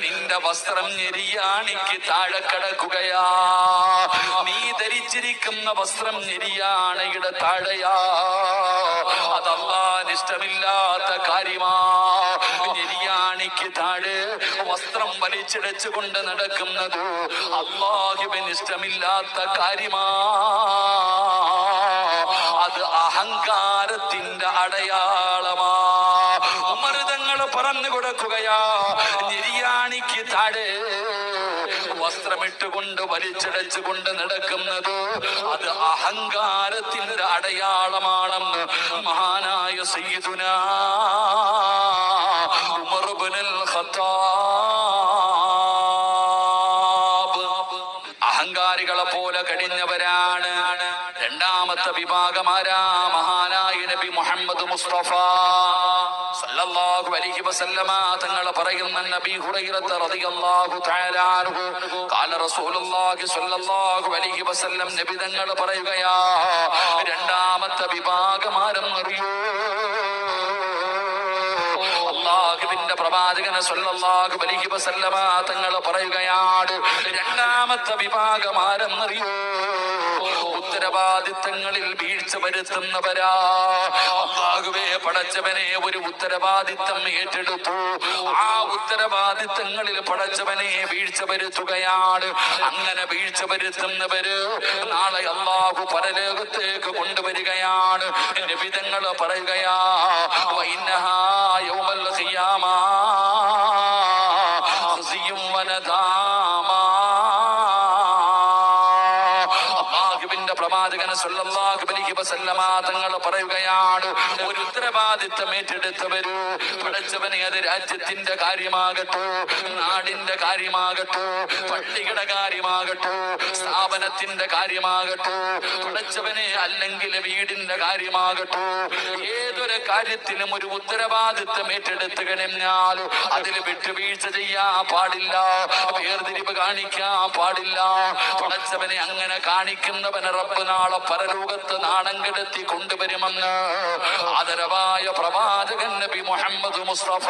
നിന്റെ വസ്ത്രം ഞെരിയാണിക്ക് താഴെ കിടക്കുകയാ. നീ ധരിച്ചിരിക്കുന്ന വസ്ത്രം ഞെരിയാണയുടെ താഴെയാ. അതല്ലാഹുവിന് ഇഷ്ടമില്ലാത്ത കാര്യമാ. ഞെരിയാണിക്ക് താഴെ വസ്ത്രം വലിച്ചിടച്ചുകൊണ്ട് നടക്കുന്നത് അല്ലാഹുവിന് ഇഷ്ടമില്ലാത്ത കാര്യമാ. അത് അഹങ്കാരത്തിന്റെ അടയാളമാ. ഉമർ തങ്ങൾ പറഞ്ഞു കൊടുക്കുകയാ, ഞെരിയാണിക്ക് താഴെ വസ്ത്രമിട്ടുകൊണ്ട് വലിച്ചടച്ചുകൊണ്ട് നടക്കുന്നത് അത് അഹങ്കാരത്തിന്റെ അടയാളമാണെന്ന് മഹാനായ സയ്യിദുനാ ഉമർ ഇബ്നുൽ ഖത്താബ്. അഹങ്കാരികളെ പോലെ കഴിഞ്ഞവരാണ്. രണ്ടാമത്തെ വിഭാഗമാരാ? മഹാനായ നബി മുഹമ്മദ് മുസ്തഫ സല്ലല്ലാഹു അലൈഹി വസല്ലമ തങ്ങൾ പറയുന്ന, നബി ഹുറൈറ റളിയല്ലാഹു തആല അൻഹു ഖാല റസൂലുള്ളാഹി സ്വല്ലല്ലാഹു അലൈഹി വസല്ലം, നബി തങ്ങൾ പറയുകയാ, രണ്ടാമത്തെ വിഭാഗമാരെന്നറിയോ? അല്ലാഹുവിന്റെ പ്രവാചകൻ സ്വല്ലല്ലാഹു അലൈഹി വസല്ലമ തങ്ങൾ പറയുകയാണ്, രണ്ടാമത്തെ വിഭാഗമാരെന്നറിയോ? ഉത്തരവാദിത്തങ്ങളിൽ വീഴ്ച വരുത്തുന്നവരാ. അല്ലാഹുവേ പടച്ചവനെ ഒരു ഉത്തരവാദിത്തം ഏറ്റെടുത്തു, ആ ഉത്തരവാദിത്തങ്ങളിൽ പടച്ചവനെ വീഴ്ച വരുത്തുകയാണ്. അങ്ങനെ വീഴ്ച വരുത്തുന്നവര് നാളെ അല്ലാഹു പരലോകത്തേക്ക് കൊണ്ടുവരികയാണ്. നബിതങ്ങൾ പറയുകയാ, വഇന്നഹാ യൗമൽ ഖിയാമ ഖുസിയും വനദാമ. അല്ലാഹുവിന്റെ പ്രവാചകൻ സ്വല്ലല്ലാഹു അലൈഹി വസല്ലമ തങ്ങൾ പറയുകയാണ്, ഒരു ഉത്തരവാദിത്തം ഏറ്റെടുത്തവര് പടച്ചവനെ, അത് രാജ്യത്തിന്റെ കാര്യമാകട്ടെ, നാടിന്റെ കാര്യമാകട്ടെ, പള്ളിയുടെ കാര്യമാകട്ടെ, സ്ഥാപനത്തിന്റെ കാര്യമാകട്ടെ, പടച്ചവനെ അല്ലെങ്കിൽ വീടിന്റെ കാര്യമാകട്ടെ, ഏതൊരു കാര്യത്തിനും ഒരു ഉത്തരവാദിത്തം ഏറ്റെടുത്തു കഴിഞ്ഞാൽ അതിൽ വിട്ടുവീഴ്ച ചെയ്യാൻ പാടില്ല, വേർതിരിവ് കാണിക്കാൻ പാടില്ല. പടച്ചവനെ അങ്ങനെ കാണിക്കുന്നവനെ റബ്ബ് നാളെ പരലോകത്ത് നാണം കെടുത്തി കൊണ്ടുവരുമെന്ന് ആദരവായ പ്രവാചകൻ നബി മുഹമ്മദ് മുസ്തഫ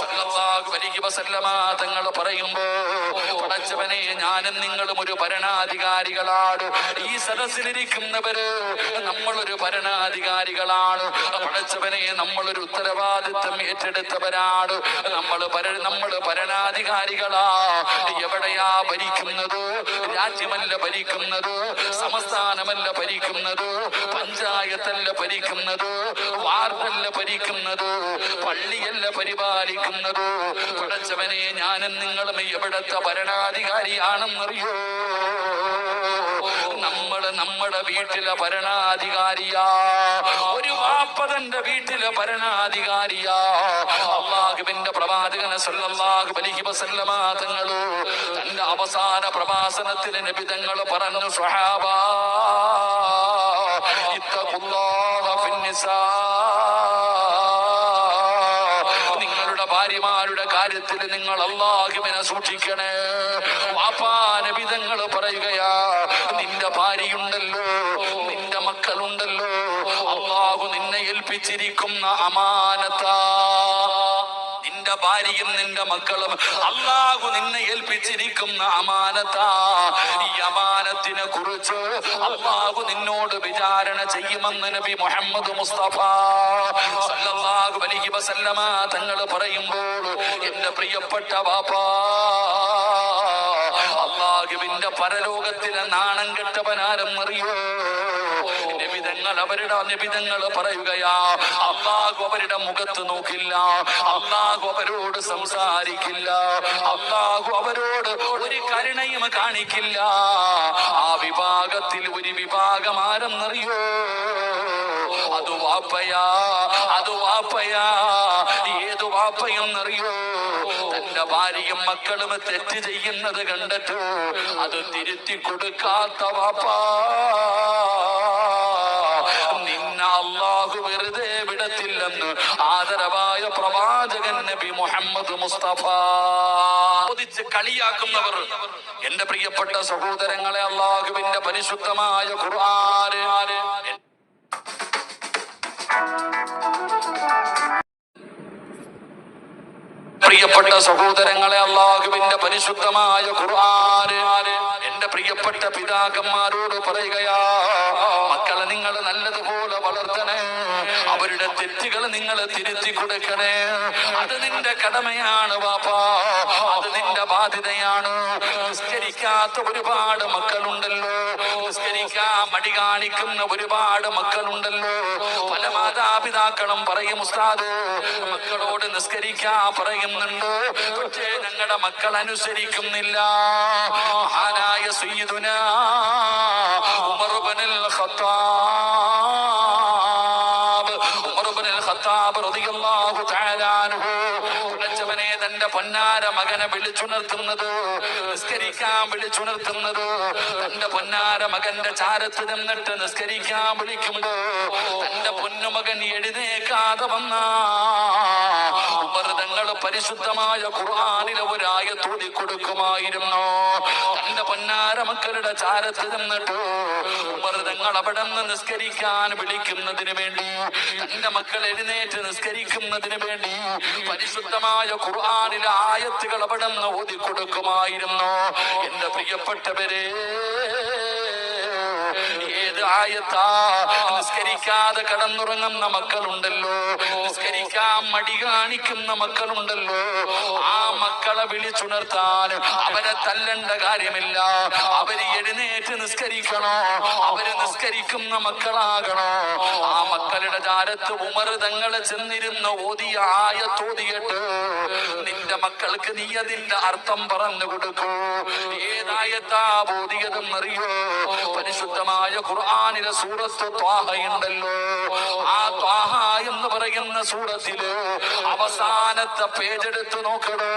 സല്ലല്ലാഹു അലൈഹി വസല്ലമ തങ്ങൾ പറയുമ്പോ, പടച്ചവനെ ഞാനും നിങ്ങളും ഒരു ഭരണാധികാരികളാണ്. ഈ സദസ്സിലിരിക്കുന്നവര് നമ്മളൊരു ഭരണാധികാരികളാണ്. പടച്ചവനെ നമ്മളൊരു ഉത്തരവാദിത്തം ഏറ്റെടുത്തവരാണ്. നമ്മൾ ഭരണാധികാരികളാ. എവിടെയാ ഭരിക്കുന്നത്? രാജ്യമല്ല ഭരിക്കുന്നത്, സംസ്ഥാനമല്ല ഭരിക്കുന്നത്, പഞ്ചായത്തല്ല ഭരിക്കുന്നത്, വാർഡല്ല ഭരിക്കുന്നത്, പള്ളിയല്ല പരിപാലിക്കുന്നത്. പടച്ചവനെ ഞാനും നിങ്ങളും എവിടത്തെ ഭരണാധികാരിയാണെന്നറിയോ? നമ്മുടെ വീട്ടിലെ ഭരണാധികാരിയാ. ഒരു വാപ്പതന്റെ വീട്ടിലെ ഭരണാധികാരിയാ. അല്ലാഹുവിന്റെ പ്രവാചകൻ സ്വല്ലല്ലാഹു അലൈഹി വസല്ലമ തങ്ങൾ തന്റെ അവസാന പ്രഭാഷണത്തിൽ നബി തങ്ങൾ പറഞ്ഞു, സ്വഹാബാ ഇത്തഖുല്ലാഹ ഫിന്നിസാ. നിങ്ങളുടെ ഭാര്യമാരുടെ കാര്യത്തിൽ നിങ്ങൾ അല്ലാഹുവിനെ സൂക്ഷിക്കണേ. വാപ്പാ നബി തങ്ങൾ പറയുകയാ, നിന്റെ ഭാര്യയുണ്ടല്ലോ, നിന്റെ മക്കളുണ്ടല്ലോ, അല്ലാഹു നിന്നെ ഏൽപ്പിച്ചിരിക്കുന്ന അമാനത്താ. നിന്റെ ഭാര്യയും നിന്റെ മക്കളും അല്ലാഹു നിന്നെ ഏൽപ്പിച്ചിരിക്കുന്ന അമാനത്താ. ഈ അമാനത്തിനെ കുറിച്ച് അല്ലാഹു നിന്നോട് വിചാരണ ചെയ്യുമെന്ന് നബി മുഹമ്മദ് മുസ്തഫ സല്ലല്ലാഹു അലൈഹി വസല്ലമ തങ്ങൾ പറയുമ്പോൾ, എന്റെ പ്രിയപ്പെട്ട വാപ്പാ, അല്ലാഹുവിന്റെ പരലോകത്തിലെ നാണം കെട്ടവനാരെന്നറിയോ? നബിതങ്ങൾ പറയുകയാ, അല്ലാഹു അവരുടെ മുഖത്ത് നോക്കില്ല, അല്ലാഹു അവരോട് സംസാരിക്കില്ല, അല്ലാഹു അവരോട് ഒരു കരുണയും കാണിക്കില്ല. ആ വിഭാഗത്തിൽ ഒരു വിഭാഗം ആരെന്നറിയോ? അത് വാപ്പയാ, അത് വാപ്പയാ. ഏത് വാപ്പയെന്നറിയോ? തന്റെ ഭാര്യയും മക്കളും തെറ്റ് ചെയ്യുന്നത് കണ്ടിട്ട് അത് തിരുത്തി കൊടുക്കാത്ത വാപ്പാ. നിന്നെ അല്ലാഹു വെറുതെ വിടത്തില്ലെന്ന് ആദരവായ പ്രവാചകൻ നബി മുഹമ്മദ് മുസ്തഫ. ചോദിച്ച് കളിയാക്കുന്നവർ, എന്റെ പ്രിയപ്പെട്ട സഹോദരങ്ങളെ, അല്ലാഹുവിന്റെ പരിശുദ്ധമായ ഖുർആൻ, പ്രിയപ്പെട്ട സഹോദരങ്ങളെ, അല്ലാഹുവിന്റെ പരിശുദ്ധമായ ഖുർആൻ എന്റെ പ്രിയപ്പെട്ട പിതാക്കന്മാരോട് പറയുകയാ, മക്കളെ നിങ്ങൾ നല്ലതുപോലെ വളർത്തണേ, അവരുടെ തെറ്റുകൾ നിങ്ങൾ തിരുത്തി കൊടുക്കണേ. അത് നിന്റെ കടമയാണ് വാപ്പാ, അത് നിന്റെ ബാധ്യതയാണ്. നിസ്കരിക്കാത്ത ഒരുപാട് മക്കളുണ്ടല്ലോ, നിസ്കരിക്കാൻ മടി കാണിക്കുന്ന ഒരുപാട് മക്കളുണ്ടല്ലോ. പല മാതാപിതാക്കളും പറയും, ഉസ്താദ് മക്കളോട് നിസ്കരിക്കാൻ പറയുന്നുണ്ട്, പക്ഷേ ഞങ്ങളുടെ മക്കൾ അനുസരിക്കുന്നില്ല. മഹാനായ സയ്യിദുനാ ഉമർ ഇബ്നുൽ ഖത്താബ് റളിയല്ലാഹു തആല അൻഹു തന്റെ പൊന്നാര മകനെ വിളിച്ചുണർത്തുന്നത്, നിസ്കരിക്കാൻ വിളിച്ചുണർത്തുന്നത്, തന്റെ പൊന്നാര മകന്റെ ചാരത്ത് നിന്നിട്ട് നിസ്കരിക്കാൻ വിളിക്കുമ്പോ തന്റെ പൊന്നുമകൻ എഴുന്നേക്കാതെ വന്ന ഉമർ തങ്ങൾ പരിശുദ്ധമായ ഖുർആനിലെ ഒരായത്ത് ഓതിക്കൊടുക്കുമായിരുന്നു. തന്റെ പൊന്നാര മക്കളുടെ ചാരത്ത് നിന്നിട്ട് ഉമർ തങ്ങൾ അവിടെ നിന്ന് നിസ്കരിക്കാൻ വിളിക്കുന്നതിന് വേണ്ടി, തന്റെ മക്കൾ എഴുന്നേറ്റ് നിസ്കരിക്കുന്നതിന് വേണ്ടി പരിശുദ്ധമായ ഖുർആനിലെ ആയത്തുകൾ അവിടെ നിന്ന് ഓതിക്കൊടുക്കുമായിരുന്നു. എന്റെ പ്രിയപ്പെട്ടവരെ, ആയത്താ. നിസ്കരിക്കാതെ കടന്നുറങ്ങുന്ന മക്കളുണ്ടല്ലോ, നിസ്കരിക്കാൻ മടി കാണിക്കുന്ന മക്കളുണ്ടല്ലോ, ആ മക്കളെ വിളിച്ചുണർത്താൻ അവരെ തല്ലണ്ട കാര്യമില്ല. അവര് എഴുന്നേറ്റ് നിസ്കരിക്കണോ, അവര് നിസ്കരിക്കുന്ന മക്കളാകണോ. ആ മക്കളുടെ ചാരത്ത് ഉമർ തങ്ങളെ ചെന്നിരുന്ന് ഓതിയ ആയത്തോതിയിട്ട് നിന്റെ മക്കൾക്ക് നീ അതിന്റെ അർത്ഥം പറഞ്ഞു കൊടുക്കൂ. ഏതായത്താ ബോധിയതെന്നറിയോ? പരിശുദ്ധമായ ഖുർആനിലെ സൂറത്ത് ത്വാഹയുണ്ടല്ലോ, ആ ത്വാഹ എന്ന് പറയുന്ന സൂറത്തില് അവസാനത്തെ പേജെടുത്ത് നോക്കണോ.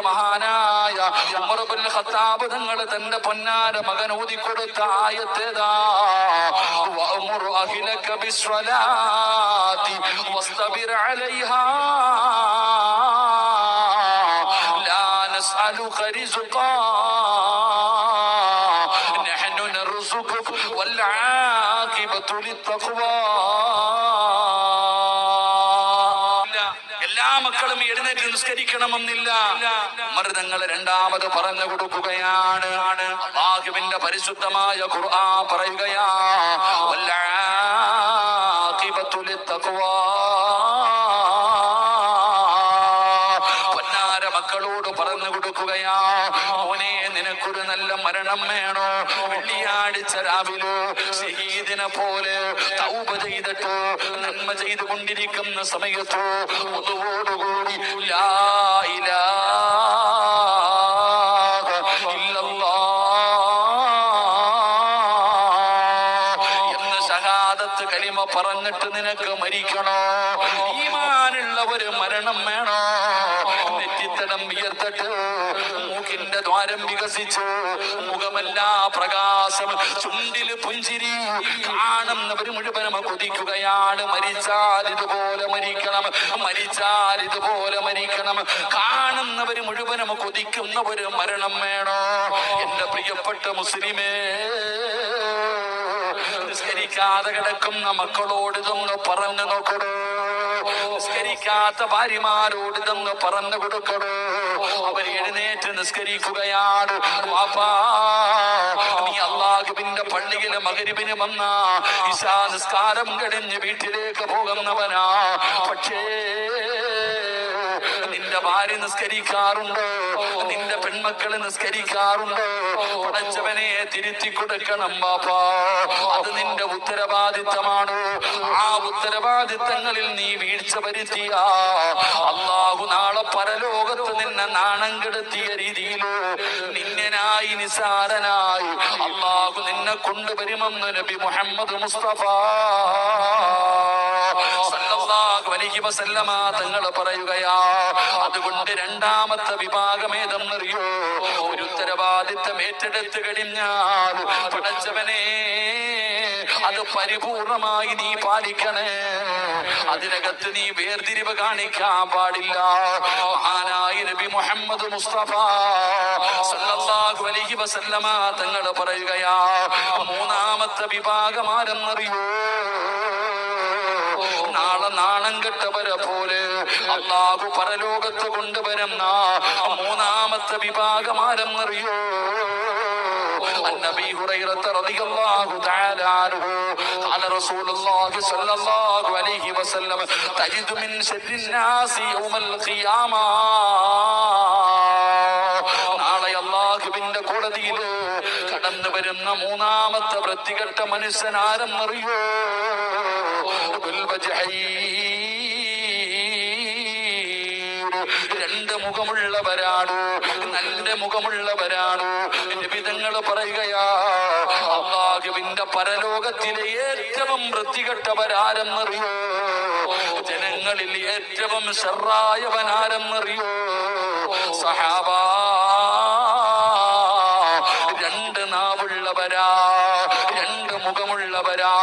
മഹാനായ ഉമർ ഇബ്നുൽ ഖത്താബ് തങ്ങൾ തന്റെ പൊന്നാര മകൻ ഓതിക്കൊടുത്ത ആയത്തേതാ? വഅ്മുർ അഹ്ലക ബിസ്സലാത്തി വസ്തബിർ അലൈഹാ ലാ നസ്അലുക റിസ്ഖാ നഹ്നു നർസുഖുക വൽ ആഖിബതു ലിത്തഖ്വാ. എല്ലാ മക്കളും എഴുന്നേറ്റ് നിസ്കരിക്കണമെന്നില്ല. മൃതങ്ങൾ രണ്ടാമത് പറഞ്ഞു കൊടുക്കുകയാണ്. അല്ലാഹുവിന്റെ പരിശുദ്ധമായ ഖുർആൻ പറയുകയാ, വൽ ആഖിബതു ലിത്തഖ്വാ. പൊന്നാര മക്കളോട് പറഞ്ഞു കൊടുക്കുകയാ, മോനെ നിനക്കൊരു നല്ല മരണം വേണോ? വെള്ളിയാഴ്ച രാവിലെ ഷഹീദിനെ പോലെ തൗബ ചെയ്തിട്ട് നന്മ ചെയ്തുകൊണ്ടിരിക്കുന്ന സമയത്ത് ഒന്നുകൂടി ലാ ഇലാഹ ഇല്ലല്ലാഹ് എന്ന് ഷഹാദത്ത് കലിമ പറഞ്ഞിട്ട് നിനക്ക് മരിക്കണോ? ഈമാനുള്ള ഒരു മരണം വേണോ? നെറ്റിത്തടം വിയർത്തിട്ട് മൂക്കിന്റെ ദ്വാരം വികസിച്ചു, മുഖമെല്ലാ പ്രകാശം, ചുണ്ടില് പുഞ്ചിരി, കാണുന്നവര് മുഴുവനും കൊതിക്കുകയാണ്. മരിച്ചാൽ ഇതുപോലെ മരിക്കണം, മരിച്ചാൽ ഇതുപോലെ മരിക്കണം. കാണുന്നവര് മുഴുവനും കൊതിക്കുന്ന ഒരു മരണം വേണോ? എന്റെ പ്രിയപ്പെട്ട മുസ്ലിമേ, നിസ്കരിക്കാതെ കിടക്കുന്ന മക്കളോട് ഇതൊന്ന് പറഞ്ഞു നോക്കണോ. നിസ്കരിക്കാത്ത ഭാര്യമാരോട് ഇതൊന്ന് പറഞ്ഞു കൊടുക്കണോ. അവർ എഴുന്നേറ്റ് നിസ്കരിക്കുകയാണ്. വാപ്പാ, നീ അല്ലാഹുവിന്റെ പള്ളിയിലെ മഗ്‌രിബിന് വന്ന ഇശാ നിസ്കാരം കഴിഞ്ഞ് വീട്ടിലേക്ക് പോകുന്നവനാ. പക്ഷേ നിന്റെ ഭാര്യ നിസ്കരിക്കാറുണ്ടോ? നിന്റെ പെൺമക്കള് നിസ്കരിക്കാറുണ്ടോ? പടച്ചവനെ തിരുത്തി കൊടുക്കണം ബാപ്പാ. അത് നിന്റെ ഉത്തരവാദിത്തമാണ്. ആ ഉത്തരവാദിത്തങ്ങളിൽ നീ വീഴ്ച വരുത്തിയ അല്ലാഹു നാളെ പരലോകത്ത് നിന്നെ നാണം കെടുത്തിയ രീതിയില് നിന്നനായി നിസാരനായി അല്ലാഹു നിന്നെ കൊണ്ടുവരുമെന്ന് നബി മുഹമ്മദ് മുസ്തഫ സല്ലല്ലാഹു അലൈഹി വസല്ലമ തങ്ങൾ പറയുകയാ. അതുകൊണ്ട് രണ്ടാമത്തെ വിഭാഗം ഏതെന്നറിയോ? ഒരു ഉത്തരവാദിത്തം ഏറ്റെടുത്ത് കഴിഞ്ഞാൽ പടച്ചവനെ അത് പരിപൂർണമായി നീ പാലിക്കണേ. അതിനകത്ത് നീ വേർതിരിവ് കാണിക്കാൻ പാടില്ല. മഹാനായ നബി മുഹമ്മദ് മുസ്തഫ സല്ലല്ലാഹു അലൈഹി വസല്ലമ തങ്ങൾ പറയുകയാ, മൂന്നാമത്തെ വിഭാഗം ആരെന്നറിയോ? നാളെ നാണം കെട്ടവരെ പോലെ അല്ലാഹു പരലോകത്ത് കൊണ്ടുവരുന്ന മൂന്നാമത്തെ വിഭാഗം ആരെന്നറിയോ? عن ابي هريره رضي الله تعالى عنه قال رسول الله صلى الله عليه وسلم تجد من شر الناس يوم القيامه. നാളെ അല്ലാഹുവിന്റെ കോടതിയിൽ കടന്നു വരുന്ന മൂന്നാമത്തെ വൃത്തികെട്ട മനുഷ്യൻ ആരെന്നറിയോ? രണ്ട് മുഖമുള്ളവരാണ്, നല്ല മുഖമുള്ളവരാണ്. നിബിധങ്ങൾ പറയുകയാ, അല്ലാഹുവിന്റെ പരലോകത്തിലെ ഏറ്റവും വൃത്തികെട്ടവരാരെന്നറിയോ? ജനങ്ങളിൽ ഏറ്റവും ശർറായവനാരെന്നറിയോ? സഹാബാ, രണ്ട് നാവുള്ളവരാ, രണ്ട് മുഖമുള്ളവരാ.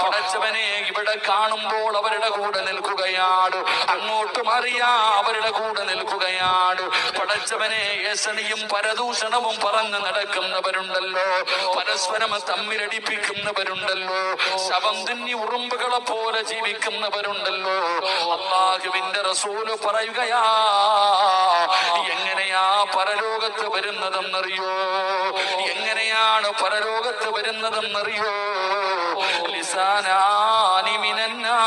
പടച്ചവനെ ഇവിടെ കാണുമ്പോൾ അവരുടെ കൂടെ നിൽക്കുകയാണ്, അങ്ങോട്ടും അറിയാ അവരുടെ കൂടെ നിൽക്കുകയാണ്. പടച്ചവനെ യേശനിയും പരദൂഷണവും പറഞ്ഞ് നടക്കുന്നവരുണ്ടല്ലോ, പരസ്പരം തമ്മിലടിപ്പിക്കുന്നവരുണ്ടല്ലോ, ശവം തിന്നി ഉറുമ്പുകളെ പോലെ ജീവിക്കുന്നവരുണ്ടല്ലോ. അല്ലാഹുവിന്റെ റസൂല് പറയുകയാ, എങ്ങനെയാ പരലോകത്ത് വരുന്നതെന്നറിയോ? എങ്ങനെയാ എങ്ങനെയാണ് പരലോകത്ത് വരുന്നതെന്നറിയോ? ലിസാനാനി മിനന്നാർ,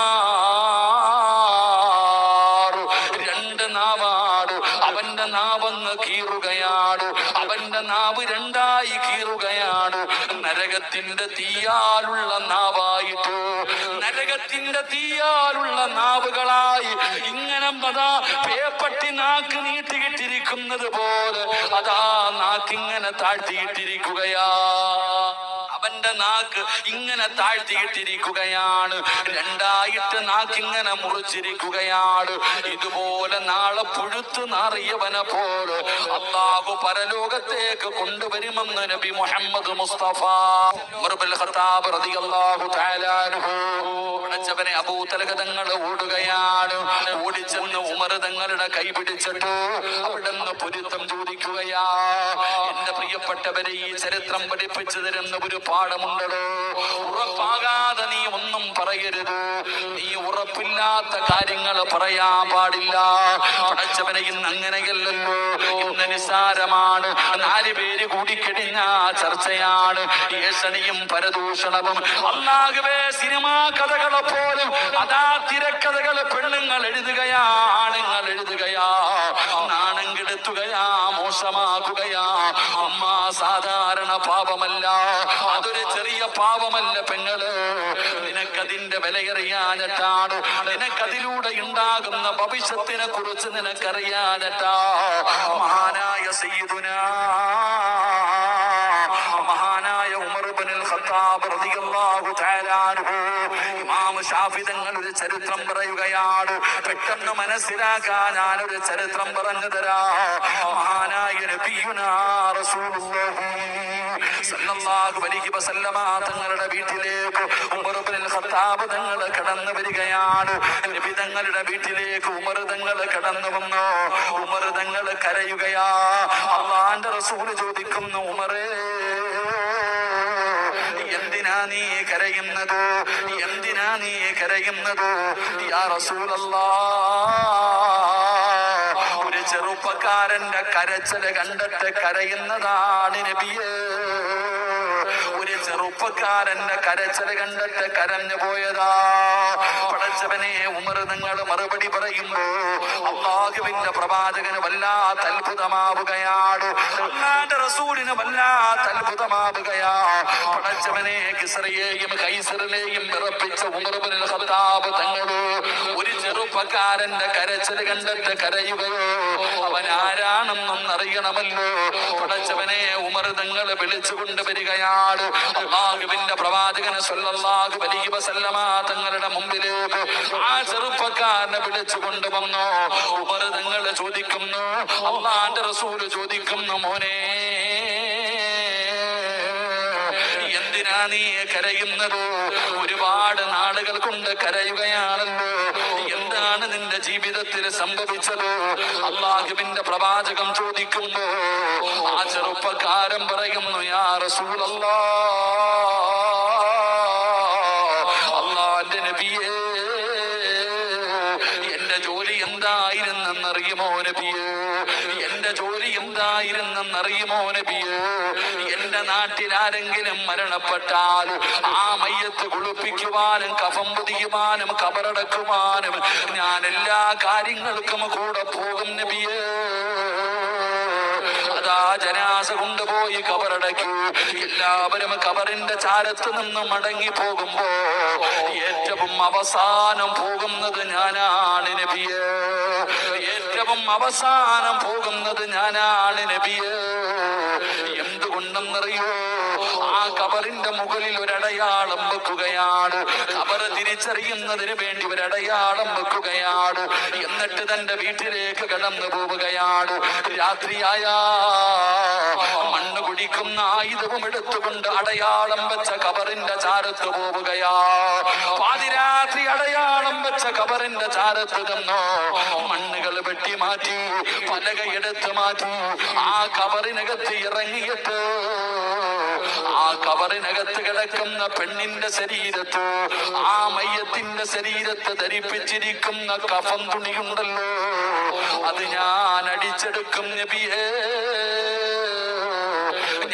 രണ്ട് നാവാണ്. അവന്റെ നാവെന്ന് കീറുകയാണ്, അവന്റെ നാവ് രണ്ടായി കീറുകയാണ്. നരകത്തിന്റെ തീയാലുള്ള നാവായിട്ട്, നരകത്തിന്റെ തീയാലുള്ള നാവുകളായി ഇങ്ങനെ അതാ പേപ്പട്ടി നാക്ക് നീട്ടിയിട്ടിരിക്കുന്നത് പോലെ അതാ നാക്കിങ്ങനെ താഴ്ത്തിയിട്ടിരിക്കുകയാ. അവന്റെ നാക്ക് ഇങ്ങനെ താഴ്ത്തിയിട്ടിരിക്കുകയാണ്, രണ്ടായിട്ട് നാക്കിങ്ങനെ മുറിച്ചിരിക്കുകയാണ്. ഇതുപോലെ നാളെ പുഴുത്തു നാറിയവനെ പോലെ അല്ലാഹു പരലോകത്തേക്ക് കൊണ്ടുവരുമെന്ന് നബി Muhammad Mustafa Umar bin Khattab റളിയല്ലാഹു തആല അൻഹു പടച്ചവനെ അബൂ തൽഹ തങ്ങൾ ഓടുകയാണ്. ഓടിച്ചെന്ന് ഉമർ തങ്ങളുടെ കൈ പിടിച്ചിട്ട് അവിടുന്ന് പൊരുത്തം ചോദിക്കുകയാ. എന്റെ പ്രിയപ്പെട്ടവരെ, ഈ ചരിത്രം പഠിപ്പിച്ചു തരുന്ന ഒരു പാഠമുണ്ടോ? ഉറപ്പാകാതെ നീ ഒന്നും പറയരുത്. നീ ഉറപ്പില്ലാത്ത കാര്യങ്ങൾ പറയാൻ പാടില്ല. പടച്ചവനെ ഇന്ന് അങ്ങനെയല്ലല്ലോ, ഇന്ന് നിസ്സാരമാണ്. 4 പേര് കൂടിക്കഴിഞ്ഞ ചർച്ചയാണ്, ഏഷണിയും പരദൂഷണവും. അല്ലാഹുവേ, സിനിമാ കഥകളെ പോലും അതാ തിരക്കഥകള് പെണ്ണുങ്ങൾ എഴുതുകയാ, ആണുങ്ങൾ എഴുതുകയാ, നാണം കെടുത്തുകയാ, മോശമാക്കുകയാ. അമ്മ സാധാരണ പാപമല്ല, അതൊരു ചെറിയ പാപമല്ല പെങ്ങള്. നിനക്കതിന്റെ വിലയറിയാനിട്ടാണ്, നിനക്കതിലൂടെ ഉണ്ടാകുന്ന ഭവിഷ്യത്തിനെ കുറിച്ച് നിനക്കറിയാനിട്ടാ. മഹാനായ സയ്യിദുനാ മഹാനായ ഉമർ ഇബ്നുൽ ഖത്താബ് റളിയല്ലാഹു തആല അൻഹു, ഇമാം ശാഫി തങ്ങൾ ഒരു ചരിത്രം പറയുകയാണ്. പെട്ടെന്ന് മനസ്സിലാക്കാൻ ഞാനൊരു ചരിത്രം പറഞ്ഞു തരാം. മഹാനായ നബിയുനാ റസൂലുള്ളാഹി സല്ലല്ലാഹു അലൈഹി വസല്ലമ തങ്ങളുടെ വീട്ടിലേക്ക് ഉമർ ഇബ്നുൽ ഖത്താബ് തങ്ങൾ കടന്നു വരികയാണ്. നബി തങ്ങളുടെ വീട്ടിലേക്ക് ഉമർ തങ്ങൾ കടന്നു വന്നു. ഉമർ തങ്ങൾ കരയുകയാ. അല്ലാഹുവിന്റെ റസൂൽ ചോദിക്കുന്നു, ഉമറേ, എന്തിനാ നീ കരയുന്നത്? എന്തിനാ നീ കരയുന്നത്? യാ റസൂലല്ലാഹ്, ഒരു ചെറുപ്പക്കാരന്റെ കരച്ചില് കണ്ടിട്ട് കരയുന്നതാണ് നബിയേ. ഒരു ചെറുപ്പക്കാരന്റെ കരച്ചില് കണ്ടിട്ട് കരഞ്ഞു പോയതാ. പടച്ചവനെ, ഉമർ നിങ്ങൾ മറുപടി പറയുമ്പോ അല്ലാഹുവിന്റെ പ്രവാചകന് വല്ലാത്ത അത്ഭുതമാവുകയാണ്, അല്ലാഹുവിന്റെ റസൂലിന് വല്ലാത്ത അത്ഭുതമാവുകയാ. പടച്ചവനെ, കിസ്റയെയും കൈസറിനെയും വിറപ്പിച്ച ഉമർ ഇബ്നുൽ ഖത്താബ് തങ്ങള് ഒരു ചെറുപ്പക്കാരന്റെ കരച്ചില് കണ്ടിട്ട് കരയുകയോ? അവൻ ആരാണെന്നും അറിയണമല്ലോ. പടച്ചവനെ, ഉമർ തങ്ങൾ വിളിച്ചു കൊണ്ടുവരികയാണ്. അല്ലാഹുവിന്റെ പ്രവാചകൻ സ്വല്ലല്ലാഹു അലൈഹി വസല്ലമ തങ്ങളുടെ മുമ്പിലേക്ക് ആ ചെറുപ്പക്കാരനെ വിളിച്ചു കൊണ്ടുവന്നു. ഉമർ തങ്ങൾ ചോദിക്കുന്നു, അല്ലാഹുവിന്റെ റസൂൽ ചോദിക്കുന്നു, മോനെ, എന്തിനാ നീ കരയുന്നത്? ഒരുപാട് നാളുകൾ കൊണ്ട് കരയുകയാണല്ലോ, എന്താണ് നിന്റെ ജീവിതത്തിൽ സംഭവിച്ചത്? അല്ലാഹുവിന്റെ പ്രവാചകം ചോദിക്കുമ്പോ ആ ചെറുപ്പക്കാരൻ പറയുന്നു, യാ റസൂലല്ലാഹ്, അല്ലാഹുവിന്റെ നബിയേ, എന്റെ ജോലി എന്തായിരുന്നെന്നറിയുമോ നബിയേ? എന്റെ ജോലി എന്തായിരുന്നെന്നറിയുമോ നബിയേ? എന്റെ നാട്ടിൽ ആരെങ്കിലും മരണപ്പെട്ടാൽ ആ മയ്യത്ത് കുളിപ്പിക്കുവാനും കഫം പൊതിയുവാനും കബറടക്കുവാനും ഞാൻ എല്ലാ കാര്യങ്ങൾക്കും കൂടെ പോകും നബിയേ. അതാ ജനാസ കൊണ്ടുപോയി കബറടക്കി എല്ലാവരും കബറിന്റെ ചാരത്ത് നിന്ന് മടങ്ങി പോകുമ്പോ ഏറ്റവും അവസാനം പോകുന്നത് ഞാനാണ് നബിയേ. ഏറ്റവും അവസാനം പോകുന്നത് ഞാനാണ് നബിയേ. എന്തുകൊണ്ടെന്നറിയോ? ആ കബറിന്റെ മുകളിൽ ഒരടയാളം വെക്കുകയാണ്. കബറ് തിരിച്ചറിയുന്നതിന് വേണ്ടി ഒരടയാളം വെക്കുകയാണ്. എന്നിട്ട് തന്റെ വീട്ടിലേക്ക് കടന്നു പോവുകയാണ്. രാത്രിയായ മണ്ണ് കുടിക്കുന്ന ആയുധവും എടുത്തുകൊണ്ട് അടയാളം വെച്ച കബറിന്റെ ചാരത്ത് പോവുകയാ. പാതിരാത്രി അടയാളം വെച്ച കബറിന്റെ ചാരത്ത് നിന്നോ മണ്ണുകൾ വെട്ടി മാറ്റി, പലകയെടുത്ത് മാറ്റി ആ കബറിനകത്ത് ഇറങ്ങിയിട്ട് ആ കബറിനകത്ത് കിടക്കുന്ന പെണ്ണിന്റെ ശരീരത്ത്, ആ മയ്യത്തിന്റെ ശരീരത്ത് ധരിപ്പിച്ചിരിക്കുന്ന കഫൻ തുണിയുണ്ടല്ലോ, അത് ഞാൻ അടിച്ചെടുക്കും നബിയേ.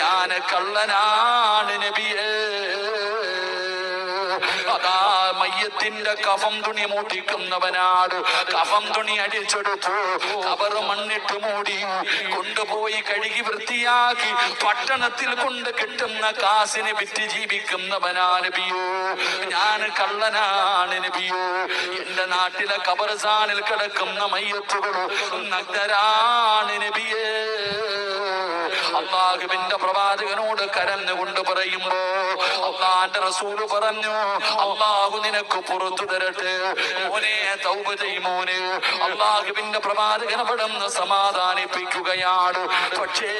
ഞാൻ കള്ളനാണ് നബിയേ. അതാ മയ്യത്തിന്റെ കഫം തുണി മൂട്ടിക്കുന്നവനാട്. കഫം തുണി അടിച്ചെടുത്തു, കബർ മണ്ണിട്ട് മൂടി, കൊണ്ടുപോയി കഴുകി വൃത്തിയാക്കി പട്ടണത്തിൽ കൊണ്ട് കിട്ടുന്ന കാശിന് വിറ്റ് ജീവിക്കുന്നവനാ നബിയോ. ഞാൻ കള്ളനാണ് നബിയോ. എന്റെ നാട്ടിലെ ഖബർസ്ഥാനിൽ കിടക്കുന്ന മയ്യത്തുകൾ നഗ്നരാണ് നബിയേ. അള്ളാഹുവിന്റെ പ്രവാചകനോട് കരഞ്ഞുകൊണ്ട് പറയുമ്പോ അള്ളാന്റെ റസൂല് പറഞ്ഞു, അള്ളാഹു നിനക്ക് പുറത്തു തരട്ടെ മോനെ, തൗബ ചെയ്യ് മോനെ. അള്ളാഹുവിന്റെ പ്രവാചകൻ അവിടുന്ന് സമാധാനിപ്പിക്കുകയാണ്. പക്ഷേ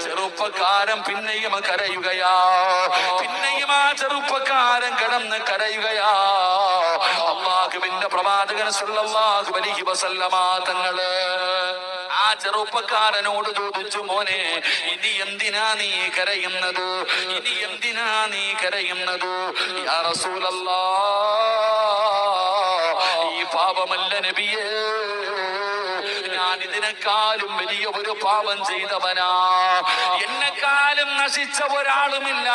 ചെറുപ്പക്കാരൻ പിന്നെയും കരയുകയാ. പിന്നെയും ആ ചെറുപ്പക്കാരൻ കിടന്ന് കരയുകയാ. അള്ളാഹുവിന്റെ പ്രവാചകൻ സല്ലല്ലാഹു അലൈഹി വസല്ലമ തങ്ങള് ആ ചെറുപ്പക്കാരനോട് ചോദിച്ചു, മോനെ ഇനി എന്തിനാ നീ കരയുന്നത്? ഇനി എന്തിനാ നീ കരയുന്നത്? യാ റസൂലല്ലാഹ്, ഈ പാപമല്ല നബിയേ, ഞാൻ ഇതിനെക്കാളും വലിയ ഒരു പാപം ചെയ്തവനാ. എന്നെക്കാളും നശിച്ച ഒരാളുമില്ല.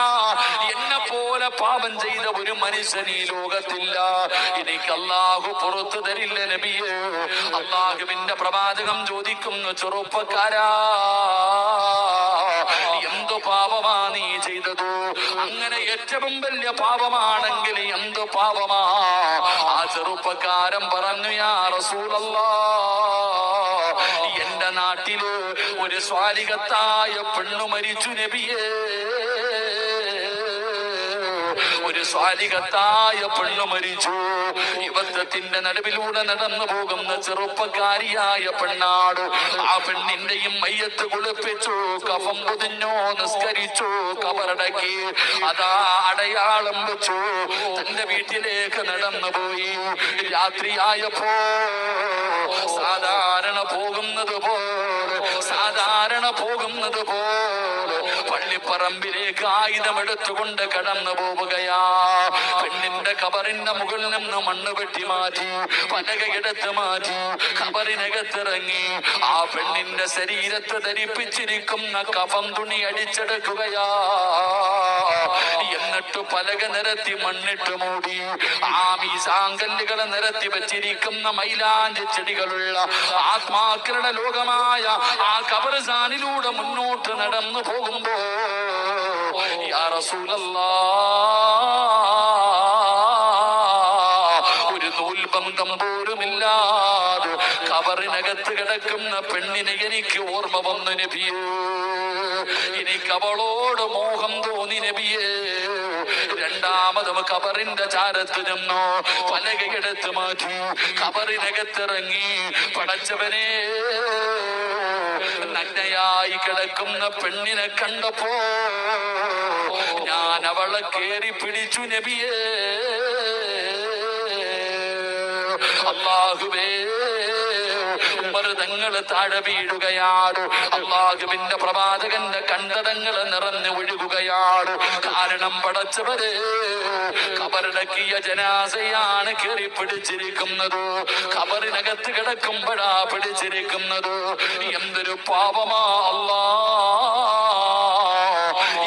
എന്നെ പോലെ പാപം ചെയ്ത ഒരു മനുഷ്യൻ ഈ ലോകത്തില്ല. എനിക്ക് അല്ലാഹു പുറത്തു തരില്ല നബിയേ. അല്ലാഹുവിന്റെ പ്രവാചകം ചോദിക്കുന്നു, ചെറുപ്പക്കാരാ, എന്തു പാപമാ നീ ചെയ്തത്? അങ്ങനെ ഏറ്റവും വലിയ പാപമാണെങ്കിൽ എന്തു പാപമാ? ആ ചെറുപ്പക്കാരൻ പറഞ്ഞു, യാ റസൂലല്ലാഹ്, എന്റെ നാട്ടില് ഒരു സ്വാലിഹത്തായ പെണ്ണു മരിച്ചു നബിയേ. ഒരു സ്വാലിഹത്തായ പെണ്ണു മരിച്ചു. യുവത്വത്തിന്റെ നടുവിലൂടെ നടന്നു പോകുന്ന ചെറുപ്പക്കാരിയായ പെണ്ണാട്. ആ പെണ്ണിന്റെയും മയ്യത്ത് കുളിപ്പിച്ചു, കഫം പൊതിഞ്ഞോ, നിസ്കരിച്ചു, കബറടക്കി, അതാ അടയാളം വെച്ചു, തന്റെ വീട്ടിലേക്ക് നടന്നുപോയി. രാത്രിയായപ്പോ സാധാരണ പോകുന്നത് പോലെ പള്ളിപ്പറമ്പിലേക്ക് ആയുധമെടുത്തുകൊണ്ട് കടന്നു പോവുകയാ. പെണ്ണിന്റെ കബറിന്റെ മുകളിൽ നിന്ന് മണ്ണ് വെട്ടി മാറ്റി, പലകയെടുത്ത് മാറ്റി, കബറിനകത്തിറങ്ങി ആ പെണ്ണിന്റെ ശരീരത്തെ ധരിപ്പിച്ചിരിക്കുന്ന കഫം തുണി അടിച്ചെടുക്കുകയാ. എന്നിട്ട് പലക നിരത്തി മണ്ണിട്ട് മൂടി, ആ മീസാങ്കല്ലുകളെ നിരത്തി വെച്ചിരിക്കുന്ന മൈലാഞ്ചി ചെടികളുള്ള ആത്മാക്കളുടെ ലോകമായ ആ ഖബർസ്ഥാനിലൂടെ മുന്നോട്ട് നടന്നു പോകുമ്പോ, യാ റസൂലല്ലാഹ്, ഒരു നൂൽബന്ധം പോലുമില്ലാതെ ഖബറിനകത്ത് കിടക്കുന്ന പെണ്ണിനെ എനിക്ക് ഓർമ്മ വന്നു നബിയേ. എനിക്ക് അവളോട് മോഹം തോന്നി നബിയേ. രണ്ടാമതും ഖബറിന്റെ ചാരത്ത് നിന്നോ, പലകയെടുത്ത് മാറ്റി, ഖബറിനകത്തിറങ്ങി, പടച്ചവനെ, നഗ്നയായി കിടക്കുന്ന പെണ്ണിനെ കണ്ടപ്പോ ഞാൻ അവളെ കേറി പിടിച്ചു നബിയേ. അല്ലാഹുവേ, മൃതങ്ങള് താഴെ വീഴുകയാണ്. അല്ലാഹുവിന്റെ പ്രവാചകന്റെ കണ്ടടങ്ങള് നിറഞ്ഞു ഒഴുകുകയാണ്. കാരണം പടച്ചവരെ, ഖബറടക്കിയ ജനാസയാണ് കേറി പിടിച്ചിരിക്കുന്നത്. ഖബറിനകത്ത് കിടക്കുമ്പോഴാ പിടിച്ചിരിക്കുന്നത്. എന്തൊരു പാപമാ അല്ലാഹ്.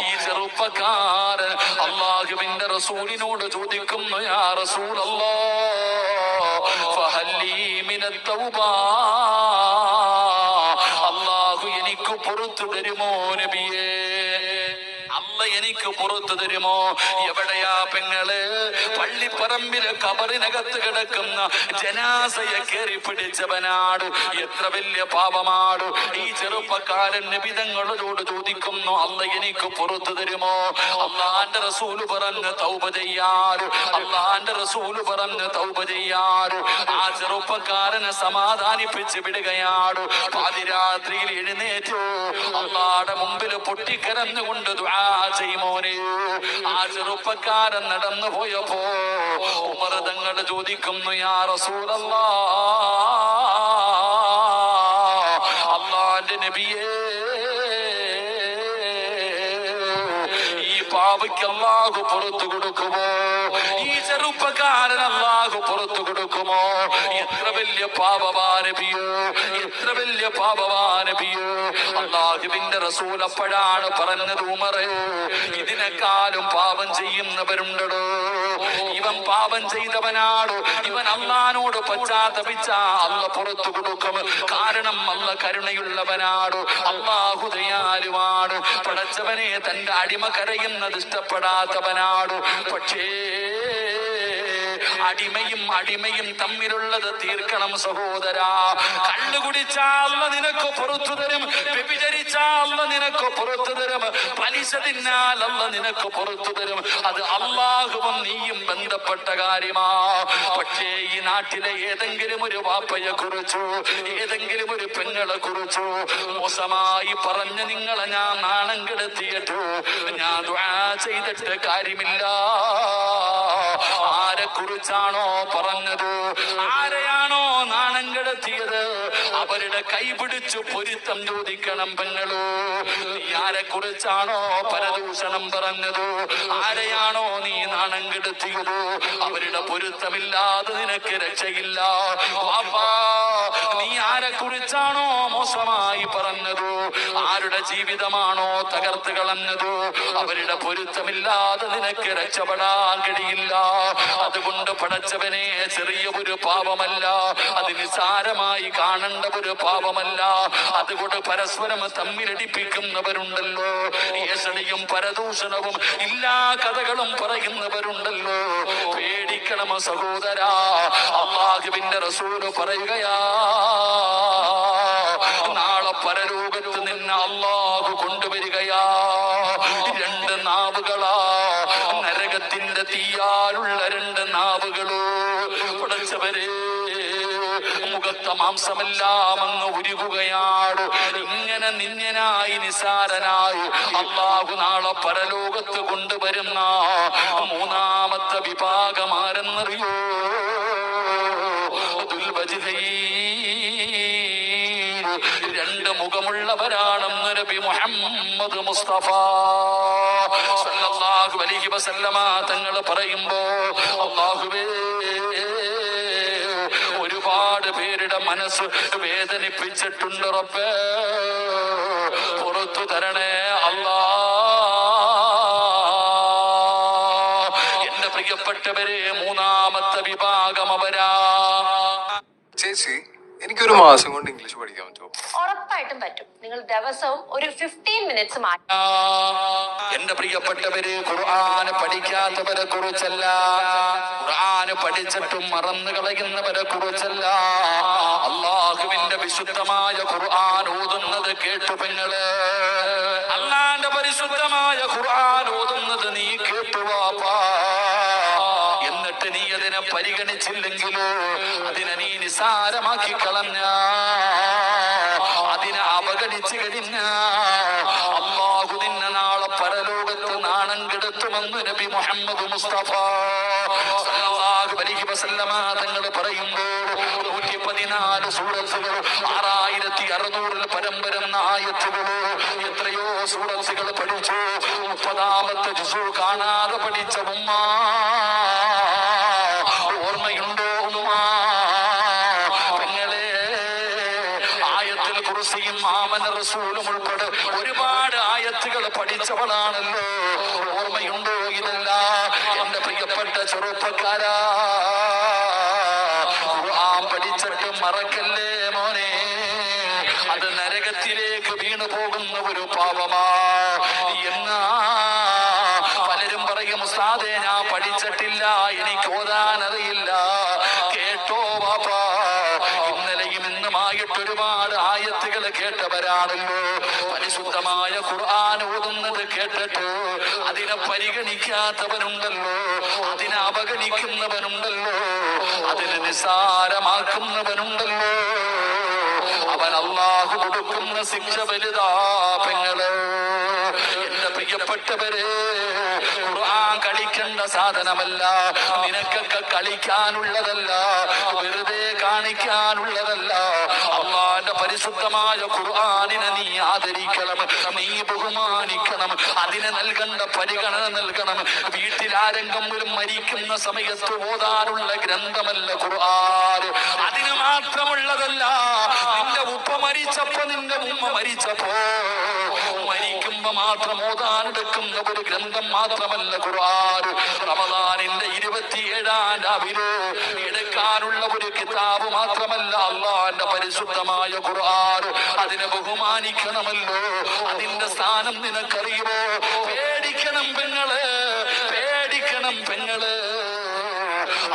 ഈ ചെറുപ്പക്കാരൻ അല്ലാഹുവിന്റെ റസൂലിനോട് ചോദിക്കുന്നു, യാ റസൂലല്ലാഹ്, ഫഹല്ലി മിനത് തൗബ, അല്ലാഹു എനിക്ക് പുറത്തു തരുമോ നബിയേ? അല്ല എനിക്ക് പുറത്തു തരുമോ? എവിടെയാ പെങ്ങള്? പള്ളിപ്പറമ്പില് ഖബറിനകത്ത് കിടക്കുന്ന ജനാസയെ കയറി പിടിച്ചവനാട്. എത്ര വലിയ പാപമാട്! ഈ ചെറുപ്പക്കാരൻ നബിതങ്ങളോട് ചോദിക്കുന്നു, അല്ല എനിക്ക് പുറത്തു തരുമോ? അള്ളാന്റെ റസൂല് പറഞ്ഞ് തൗബ ചെയ്യാറ്. അള്ളാന്റെ റസൂല് പറഞ്ഞ് തൗബ ചെയ്യാറ്. ആ ചെറുപ്പക്കാരനെ സമാധാനിപ്പിച്ച് വിടുകയാണ്. പാതിരാത്രിയിൽ എഴുന്നേറ്റു അള്ളാടെ മുമ്പിൽ പൊട്ടിക്കരഞ്ഞുകൊണ്ട് ദുആ ചെയ്യുമോനെ. ആ ചെറുപ്പക്കാരൻ നടന്നു പോയപ്പോ ഉമർ തങ്ങൾ ചോദിക്കുന്നു, യാ റസൂലല്ലാഹ്, അള്ളാന്റെ നബിയേ, ഈ പാവയ്ക്ക് അല്ലാഹു പുറത്തു കൊടുക്കുമോ? ഈ ചെറുപ്പക്കാരൻ അല്ലാഹു പുറത്തു കൊടുക്കുമോ? എത്ര വലിയ പാപവാനബിയോ, എത്ര വലിയ പാപവാനബിയോ. അല്ലാഹുവിന്റെ റസൂൽ അപ്പോഴാണ് പറഞ്ഞത്, ഉമറേ, ഇതിനെക്കാളും പാപം ചെയ്യുന്നവരുണ്ടോ? ഇവൻ പാപം ചെയ്തവനാണ്, ഇവൻ അല്ലാഹുവോട് പശ്ചാത്തപിച്ച അല്ലാഹു പുറത്തു കൊടുക്കും. കാരണം അല്ലാഹു കരുണയുള്ളവനാണ്, അല്ലാഹു ദയാലുവാണ്. പടച്ചവനെ തന്റെ അടിമ കരയുന്നത് ഇഷ്ടപ്പെടാത്തവനാണ്. പക്ഷേ അടിമയും തമ്മിലുള്ളത് തീർക്കണം സഹോദരാ. കള്ളുകുടിച്ചാൽ നിനക്ക് പുറത്തു തരും, വ്യഭിചരിച്ചാൽ നിനക്ക് പുറത്തു തരും, പലിശ തിന്നാൽ നിനക്ക് പുറത്തു തരും. അത് അല്ലാഹുവും നീയും ബന്ധപ്പെട്ട കാര്യമാ. പക്ഷേ ഈ നാട്ടിലെ ഏതെങ്കിലും ഒരു വാപ്പയെ കുറിച്ചോ ഏതെങ്കിലും ഒരു പെങ്ങളെ കുറിച്ചോ മോശമായി പറഞ്ഞ നിങ്ങളെ ഞാൻ നാണം കെടുത്തിയിട്ടു ഞാൻ ദുആ ചെയ്തിട്ട് കാര്യമില്ല. ആരെ കുറിച്ചാണോ പറഞ്ഞത്, ആരെയാണോ നാണം കെടുത്തിയത്, അവരുടെ കൈപിടിച്ചു പൊരുത്തം ചോദിക്കണം പെങ്ങളോ. നീ ആരെ കുറിച്ചാണോ പരദൂഷണം പറഞ്ഞത്, ആരെയാണോ നീ നാണം കെടുത്തിയത്, അവരുടെ പൊരുത്തമില്ലാതെ നിനക്ക് രക്ഷയില്ല. വാപ്പാ, നീ ആരെ കുറിച്ചാണോ മോശമായി പറഞ്ഞത്, ആരുടെ ജീവിതമാണോ തകർത്ത് കളഞ്ഞത്, അവരുടെ പൊരുത്തമില്ലാതെ നിനക്ക് രക്ഷപ്പെടാൻ കഴിയില്ല. അതുകൊണ്ട് പടച്ചവനെ, ചെറിയ ഒരു പാപമല്ല, അത് നിസാരമായി കാണേണ്ട ഒരു പാപമല്ല. അതുകൊണ്ട് പരസ്പരം തമ്മിലടിപ്പിക്കുന്നവരുണ്ടല്ലോ, ഏഷണിയും പരദൂഷണവും ഇല്ലാ കഥകളും പറയുന്നവരുണ്ടല്ലോ. പേടിക്കണം സഹോദരാ. അല്ലാഹുവിന്റെ റസൂൽ പറയുകയാ, നാളെ പരലോകത്ത് നിന്നെ അല്ലാഹു കൊണ്ടുവരികയാ. രണ്ട് നാവുകളാ, നരകത്തിന്റെ തീയാലുള്ള രണ്ട് നാവുകളോ. പടച്ചവരെ, മുഖത്തെ മാംസമെല്ലാം അങ്ങ് ഉരുകുകയാണ്. ഇങ്ങനെ നിന്യനായി നിസാരനായി അല്ലാഹു നാളെ പരലോകത്ത് കൊണ്ടുവരുന്ന മൂന്നാമത്തെ വിഭാഗമാരെന്നറിയോ? രണ്ട് മുഖമുള്ളവരാണെന്ന് നബി മുഹമ്മദ് മുസ്തഫ സല്ലല്ലാഹു അലൈഹി വസല്ലമ തങ്ങൾ പറയുമ്പോ, അല്ലാഹുവേ, ഒരുപാട് പേരുടെ മനസ്സ് വേദനിപ്പിച്ചിട്ടുണ്ട് റബ്ബേ, പുറത്തു തരണേ അല്ലാ. എന്റെ പ്രിയപ്പെട്ടവരെ, മൂന്നാമത്തെ വിഭാഗം അവരാ. ചേച്ചി, എനിക്കൊരു മാസം കൊണ്ട് ഇംഗ്ലീഷ് പഠിക്കാൻ പറ്റുമോ? ഉറപ്പായിട്ടും പറ്റും. നിങ്ങൾ ദിവസവും ഒരു 15 മിനിറ്റ്സ് മാറ്റി. എന്റെ പ്രിയപ്പെട്ടവര്, ഖുർആന് പഠിക്കാത്തവരെ കുറിച്ചല്ല, ഖുർആന് പഠിച്ചിട്ടും മറന്നു കളയുന്നവരെ കുറിച്ചല്ല. അല്ലാഹുവിന്റെ വിശുദ്ധമായ ഖുർആൻ ഓതുന്നത് കേട്ടു പെങ്ങള്. അല്ലാഹുവിന്റെ പരിശുദ്ധമായ ഖുർആൻ ഓതുന്നത് നീ കേട്ടു വാപ്പാ. എന്നിട്ട് നീ അതിനെ പരിഗണിച്ചില്ലെങ്കിലോ, അതിനെ നീ നിസാരമാക്കി കളഞ്ഞ, അതിനെ അവഗണിച്ചു കഴിഞ്ഞ, അല്ലാഹു നിന്നെ നാളെ പരലോകത്ത് നാണം കെടുത്തുമെന്ന് നബി മുഹമ്മദ് മുസ്തഫ സല്ലല്ലാഹു അലൈഹി വസല്ലമ തങ്ങൾ പറയുമ്പോൾ 114 സൂറത്തുകൾ, 6600 പരം വരുന്ന ആയത്തുകൾ, എത്രയോ സൂറത്തുകൾ പഠിച്ചു. 30ാമത്തെ ജുസു കാണാതെ പഠിച്ച ഉമ്മ ഓർമ്മയുണ്ടോ ഉമ്മ? പെങ്ങളെ, ആയത്തുൽ കുർസിയും ആമന റസൂലും ഉൾപ്പെടെ ഒരുപാട് ആയത്തുകൾ പഠിച്ചവളാണല്ലോ. ഓർമ്മയുണ്ടോ ഇതല്ല? എന്റെ പ്രിയപ്പെട്ട ചെറുപ്പക്കാരാ, ഖുർആൻ പഠിച്ചിട്ട് മറക്കല്ലേ മോനെ, അത് നരകത്തിലേക്ക് വീണു പോകുന്ന ഒരു പാപമാ. എന്നാ പലരും പറയും, ഉസ്താദേ, ഞാൻ പഠിച്ചിട്ടില്ല, എനിക്ക് ഓതാൻ അറിയില്ല. കേട്ടോ വാപ്പാ, ഇന്നലെയും ഇന്നുമായിട്ട് ഒരുപാട് ആയത്തുകൾ കേട്ടവരാണല്ലോ. പരിശുദ്ധമായ ഖുർആൻ ഓതുന്നത് കേട്ടിട്ട് അതിനെ പരിഗണിക്കാത്തവനുണ്ടല്ലോ, അതിനെ അവഗണിക്കുന്നവനുണ്ടല്ലോ, അതിനെ നിസ്സാരമാക്കുന്നവനുണ്ടല്ലോ. അവൻ അല്ലാഹു കൊടുക്കുന്ന ശിക്ഷ വലുതാ പെങ്ങള്. എന്റെ പ്രിയപ്പെട്ടവരെ, ഖുർആൻ കളിക്കേണ്ട സാധനമല്ല, നിനക്കൊക്കെ കളിക്കാനുള്ളതല്ല, വെറുതെ കാണിക്കാനുള്ളതല്ല. അല്ലാഹുവിന്റെ പരിശുദ്ധമായ ഖുർആനിനെ നീ ആദരിക്കണം, നീ ബഹുമാനിക്കണം, അതിന് നൽകേണ്ട പരിഗണന നൽകണം. വീട്ടിൽ ആരെങ്കിലും മരിക്കുന്ന സമയത്ത് ഓതാനുള്ള ഗ്രന്ഥമല്ല ഖുർആൻ, അതിന് മാത്രമുള്ളതല്ല. നിന്റെ ഉപ്പ മരിച്ചപ്പോ, നിന്റെ ഉമ്മ മരിച്ചപ്പോ, മരിക്കുമ്പോ മാത്രം ഓതാനെടുക്കുന്ന ഒരു ഗ്രന്ഥം മാത്രമല്ല ഖുർആൻ. റമദാനിന്റെ 27-ാം രാവിലെ എടുക്കാനുള്ള ഒരു കിതാബ് മാത്രമല്ല അള്ളാന്റെ പരിശുദ്ധമായ ഖുർആൻ. അതിനെ ബഹുമാനിക്കണമല്ലോ. അതിന്റെ സ്ഥാനം നിനക്കറിയുമോ? പേടിക്കണം പെങ്ങള്, പേടിക്കണം പെങ്ങള്.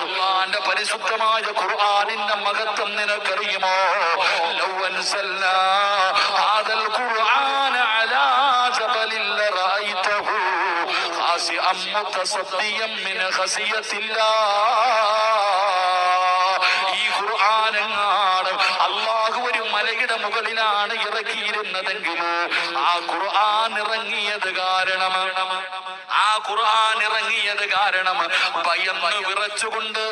അള്ളാന്റെ പരിശുദ്ധമായ ഖുർആനിന്റെ മഹത്വം നിനക്കറിയുമോ? ലൗ അൻസൽനാ ഹാദൽ ഖുർആന അലാ ജബലിൻ ലറഅയ്തഹു ഖാസിഅൻ മുതസദ്ദിയൻ മിൻ ഖസിയത്തില്ലാഹ്. ഈ ഖുർആനാണ് അല്ലാഹു ഒരു മലയുടെ മുകളിലാണ് ഇറക്കിയിരുന്നതെങ്കിൽ ആ ഖുർആൻ ഇറങ്ങിയത് കാരണം, ആ ഖുർആൻ ഇറങ്ങിയത് കാരണം ഭയന്ന് വിറച്ചുകൊണ്ട്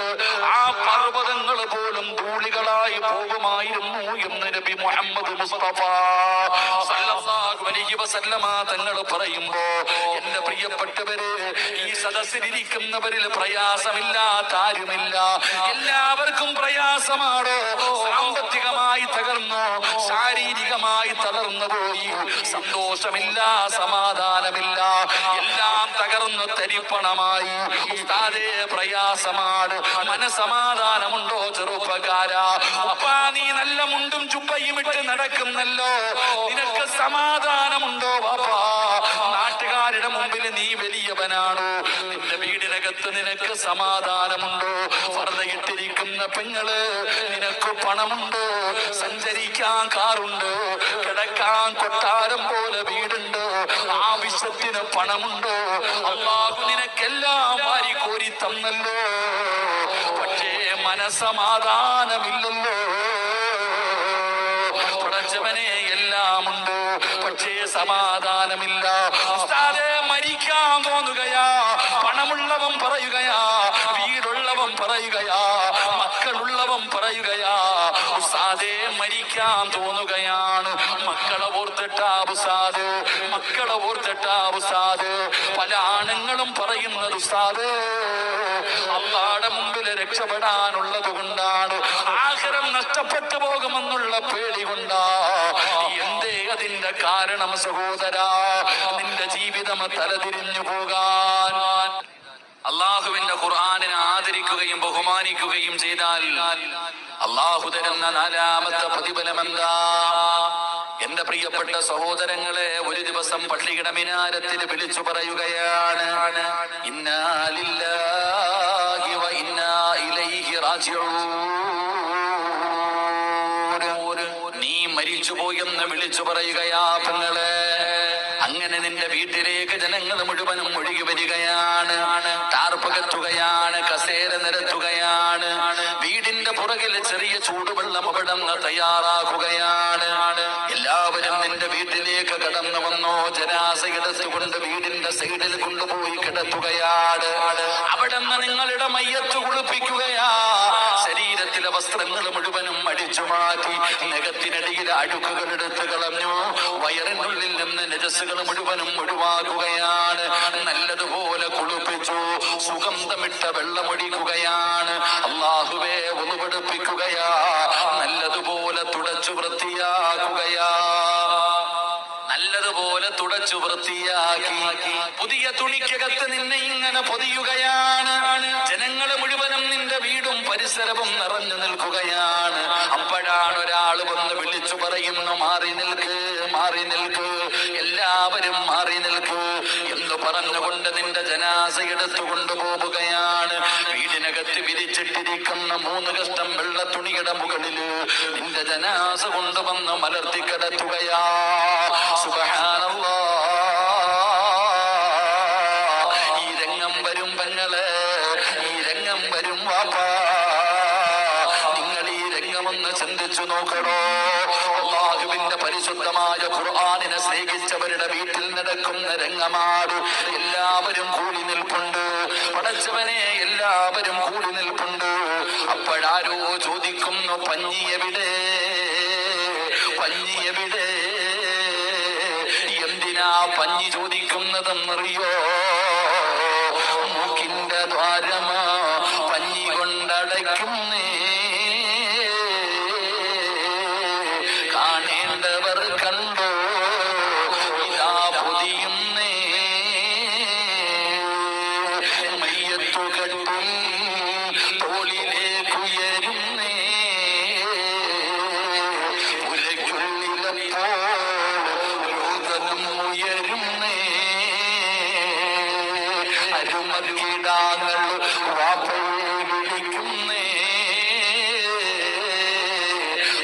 ആ പർവ്വതങ്ങൾ പോലും ധൂളികളായി പോകുമായിരുന്നു എന്ന് നബി മുഹമ്മദ് മുസ്തഫ സല്ലല്ലാഹു അലൈഹി വസല്ലമ തങ്ങൾ പറയുമ്പോ, എന്റെ പ്രിയപ്പെട്ടവര്, ഈ സദസ്സിലിരിക്കുന്നവരിൽ പ്രയാസമില്ലാത്ത ആരുമില്ല. എല്ലാവർക്കും പ്രയാസമാണോ? സാമ്പത്തികമായി തകർന്നോ, ശാരീരികമായി തളർന്നു പോയി, സന്തോഷമില്ല, സമാധാനമില്ല, എല്ലാം തകർന്ന് തരിപ്പണമായി. ഉസ്താദേ, പ്രയാസമാണ്. മനസമാധാനമുണ്ടോ ചെറുപ്പക്കാരാ? അപ്പാ, നീ നല്ല മുണ്ടും ചുപ്പയും ഇട്ട് നടക്കുന്നല്ലോ, നിനക്ക് സമാധാനമുണ്ടോ വാപ്പാ? നാട്ടുകാരുടെ മുമ്പിൽ നീ വലിയവനാണോ? നിന്റെ വീടിനകത്ത് നിനക്ക് സമാധാനമുണ്ടോ? ഫർദയിട്ടിരിക്കുന്ന പെങ്ങള്, നിനക്ക് പണമുണ്ടോ? സഞ്ചരിക്കാൻ കാറുണ്ട്, കിടക്കാൻ കൊട്ടാരം പോലെ വീടുണ്ട്, ആവശ്യത്തിന് പണമുണ്ടോ? അല്ലാഹു നിനക്കെല്ലാം വാരിക്കോരി തന്നല്ലോ, പക്ഷേ മനസമാധാനമില്ലല്ലോ. പടച്ചവനെ, എല്ലാമുണ്ട്, പക്ഷേ സമാധാനമില്ല. ഉസ്താദേ, മരിക്കാൻ തോന്നുകയാ. പണമുള്ളവൻ പറയുകയാ, വീടുള്ളവൻ പറയുകയാ, മക്കളുള്ളവൻ പറയുകയാ, ഉസ്താദേ മരിക്കാൻ തോന്നുകയാണ്. മക്കളെ ഓർത്തിട്ടാ ഉസ്താദ്, മക്കളെ ഓർത്തിട്ടാ ഉസ്താദ്. പല ആണുങ്ങളും പറയുന്നത് ഉസ്താദ് അല്ലാഹുവിന്റെ മുമ്പിൽ രക്ഷപ്പെടാനുള്ളത് കൊണ്ടാണ്, ആഖിറം നഷ്ടപ്പെട്ടു പോകുമെന്നുള്ള പേടി കൊണ്ടാ. എന്തേ അതിന്റെ കാരണം സഹോദരാ? നിന്റെ ജീവിതം തലതിരിഞ്ഞു പോകാൻ. അള്ളാഹുവിന്റെ ഖുർആനിനെ ആദരിക്കുകയും ബഹുമാനിക്കുകയും ചെയ്താൽ അള്ളാഹു തരുന്ന 4ാമത്തെ പ്രതിഫലം എന്താ? എന്റെ പ്രിയപ്പെട്ട സഹോദരങ്ങളെ, ഒരു ദിവസം പള്ളിയുടെ മിനാരത്തിൽ വിളിച്ചു പറയുകയാണ്, ഇന്നാ ലില്ലാഹി വ ഇന്നാ ഇലൈഹി റാജിഊൻ. നീ മരിച്ചുപോയെന്ന് വിളിച്ചു പറയുകയാ പെങ്ങളെ. അങ്ങനെ നിന്റെ വീട്ടിലേക്ക് ജനങ്ങൾ മുഴുവനും ഒഴുകി വരികയാണ്. ടാർപ്പകറ്റുകയാണ്, കസേര നിരത്തുകയാണ്, വീടിന്റെ പുറകിൽ ചെറിയ ചൂടുവെള്ളം അവിടെ തയ്യാറാക്കുകയാണ്. എല്ലാവരും നിന്റെ വീട്ടിലേക്ക് കടന്നു വന്നോ, ജനാസ എടുത്തുകൊണ്ട് വീടിന്റെ സൈഡിൽ കൊണ്ടുപോയി കിടത്തുകയാണ്. അവിടെ നിന്ന് നിങ്ങളുടെ മയ്യത്ത് കുളിപ്പിക്കുകയാ. ശരീരത്തിലെ വസ്ത്രങ്ങൾ മുഴുവനും അടിച്ചു മാറ്റി, നഖത്തിനടിയിലെ അഴുക്കുകൾ എടുത്തു കളഞ്ഞു, വയറിനുള്ളിൽ നിന്ന് നജസ്സുകൾ മുഴുവനും ഒഴിവാക്കുകയാണ്. നല്ലതുപോലെ കുളിപ്പിച്ചു, സുഗന്ധമിട്ട വെള്ളമൊഴിക്കുകയാണ്. അല്ലാഹുവേ, ഒന്നുപെടുപ്പിക്കുകയാ, നല്ലതുപോലെ തുടച്ചു വൃത്തിയാക്കുകയാ, നല്ലതുപോലെ തുടച്ചു വൃത്തിയാക്കി പുതിയ തുണിക്കകത്ത് നിന്നെ ഇങ്ങനെ പൊതിയുകയാണ്. ജനങ്ങൾ മുഴുവനും നിന്റെ വീടും പരിസരവും നിറഞ്ഞു നിൽക്കുകയാണ്. അപ്പോഴാണ് ഒരാൾ വന്ന് വിളിച്ചു പറയുന്നു, മാറി നിൽക്ക്, മാറി നിൽക്ക്, എല്ലാവരും മാറി നിൽക്കൂ എന്ന് പറഞ്ഞുകൊണ്ട് നിന്റെ ജനാസ എടുത്തു കൊണ്ടുപോവുകയാണ്. വീടിനകത്ത് വിരിച്ചിട്ടിരിക്കുന്ന 3 കഷ്ടം വെള്ള തുണിയുടെ മുകളില് നിന്റെ ജനാസ കൊണ്ടുവന്ന് മലർത്തി കിടത്തുകയാ. സുബ്ഹാനല്ലാഹ്. ഈ രംഗം വരും പെങ്ങളെ, ഈ രംഗം വരും വാപ്പാ. നിങ്ങൾ ഈ രംഗമൊന്ന് ചിന്തിച്ചു നോക്കണോ? അല്ലാഹുവിന്റെ പരിശുദ്ധമായ ഖുർആനിനെ സ്നേഹിച്ചവരുടെ വീട്ടിൽ നടക്കുന്ന രംഗമാണ്. എല്ലാവരും കൂടി നിൽപ്പുണ്ട്, പടച്ചവനെ, എല്ലാവരും കൂടി നിൽപ്പുണ്ട്. അപ്പോഴാരോ ചോദിക്കുന്നു, പഞ്ഞി എവിടെ? പഞ്ഞി ചോദിക്കുന്നതെന്നറിയോ? മൂക്കിന്റെ ദ്വാരമാ പഞ്ഞി കൊണ്ടടയ്ക്കുന്നേ, കാണേണ്ടവർ കണ്ടോ ഇതാ പൊതിയുന്നേ. മയ്യത്തു കെട്ടും തോളിലേക്കുയരുന്നേ, ഉലയ്ക്കുള്ളിലപ്പോ രോദനം ഉയരുന്നേ. അരുമക്കിടാങ്ങൾ വാപ്പയെ വിളിക്കുന്നേ,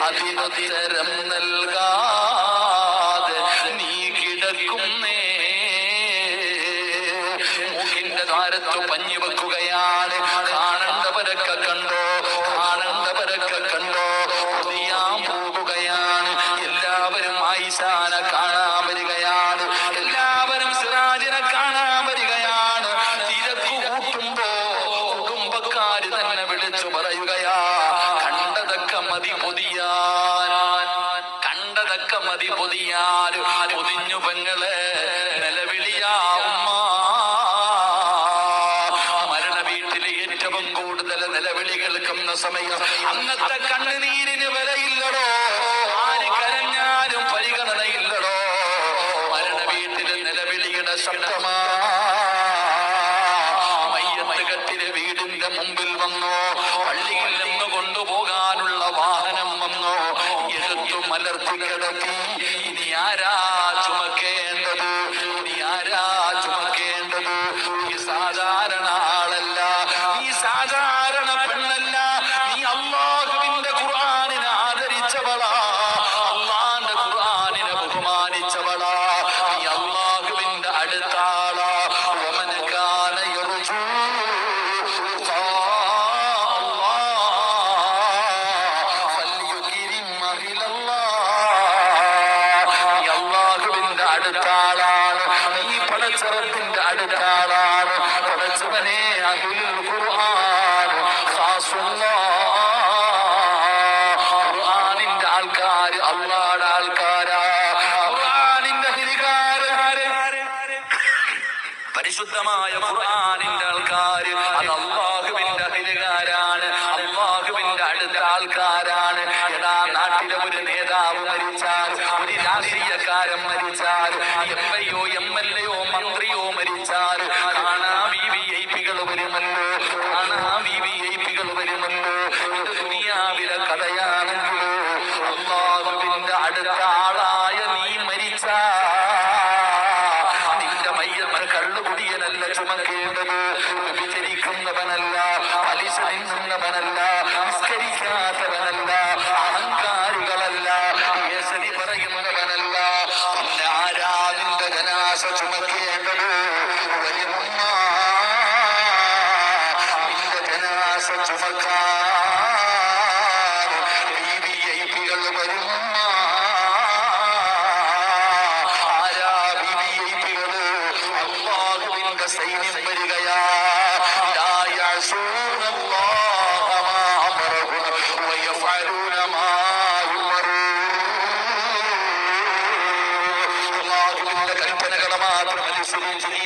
അതിനുത്തരം നൽകാതെ നീ കിടക്കുന്നേ. മൂക്കിന്റെ ദ്വാരത്ത് പഞ്ഞി വെക്കുകയാണ്. കാണേണ്ടവരൊക്കെ കണ്ടോ, കാണേണ്ടവരൊക്കെ കണ്ടോ. പൊതിയാൻ പോകുകയാണ്. എല്ലാവരും ആയിഷാനെ കാണാൻ വരികയാണ്. എല്ലാവരും സിറാജിനെ കാണാൻ വരികയാണ്. തിരക്ക് കൂട്ടുമ്പോ കുടുംബക്കാര് തന്നെ വിളിച്ചു പറയുകയാ, കണ്ടതൊക്കെ മതി പൊതിയാൻ, കണ്ടതൊക്കെ മതി പൊതിയാൻ. പൊതിഞ്ഞു പെങ്ങളെ നിലവിളിയാ ഉമ്മ. മരണ വീട്ടിൽ ഏറ്റവും കൂടുതൽ നിലവിളി കേൾക്കുന്ന സമയം. അന്നത്തെ കണ്ണുനീരിന് വിലയില്ലടോ, ആര് കരഞ്ഞാലും പരിഗണനയില്ലടോ. മരണ വീട്ടിൽ നിലവിളിയുടെ ശബ്ദമാ. മയ്യത്ത് കെട്ടിന് വീടിന്റെ മുമ്പിൽ വന്നോ, പള്ളിയിൽ നിന്ന് കൊണ്ടുപോകാനുള്ള വാഹനം വന്നോ, എടുത്തു മലർത്തി കിടത്തി. ഇനി ആരാ ചുമക്കേണ്ടത്? ഇനി ആരാ ചുമക്കേണ്ടത്? നീ സാധാരണ ആളല്ല, നീ സാധാരണ പെണ്ണല്ല. നീ അല്ലാഹുവിന്റെ ഖുർആനിനെ ആദരിച്ചവളാ, അല്ലാഹുവിന്റെ ഖുർആനിനെ ബഹുമാനിച്ചവളാ. നീ അല്ലാഹുവിന്റെ അടുത്ത ആളാ. വമൻ കാന യർജൂ അല്ലാഹുവിന്റെ അടുത്ത ആളാണ്. നീ പടച്ചറത്തിന്റെ അടുത്ത ആളാണ്. പടച്ചവനെ അഹ്ലുൽ ഖുർആൻ ഖുർആനിന്റെ ആൾക്കാര് അല്ലാഹുവിന്റെ ആൾക്കാരാ. ഖുർആനിന്റെ അധികാരക്കാര്, പരിശുദ്ധമായ ഖുർആനിന്റെ ആൾക്കാര്, അത് അല്ലാഹുവിന്റെ അധികാരാണ്, അല്ലാഹുവിന്റെ അടുത്ത ആൾക്കാരാണ്. എടാ, നാട്ടിലെ ഒരു നേതാവ് മരിച്ചാൽ, ഒരു രാഷ്ട്രീയക്കാരൻ മരിച്ചാൽ, എംഎൽഎയോ എംഎൽഎയോ മന്ത്രിയോ മരിച്ചാൽ കാണാ വിവിഐപികൾ വരുമല്ലോ, കാണാ വിവിഐപികൾ വരുമല്ലോ. ഇത് ദുനിയാവിലെ കഥയാണെങ്കിലോ അല്ലാഹുവിന്റെ അടുത്ത ആളായ നീ മരിച്ചാ നിന്റെ മയ്യത്ത് കള്ളുകുടിയനല്ല ചുമക്കേണ്ടത്, വിചരിക്കുന്നവനല്ല, പലിശ തിന്നുന്നവനല്ല, നിസ്കരിക്കാത്തവനല്ല, അഹങ്കാരികളല്ല, യേശുനി പറയുന്നവനല്ല. പിന്നെ ആരാ നിന്റെ ജനാസ ചുമക്കേണ്ടത്? വരുമ്മ നിന്റെ ജനാസ ചുമക്കാൻ വിവിഐപികൾ വരുമ്മ. ആരാ വിവിഐപികള്? അല്ലാഹുവിന്റെ സൈന്യം വരികയാ. ലാ യഅ്സൂനല്ലാഹ മാ അമറഹും വയഫഅലൂന മാ യുമറൂൻ. അല്ലാഹുവിന്റെ കൽപ്പനകളെ മാത്രം അനുസരിച്ച് നീ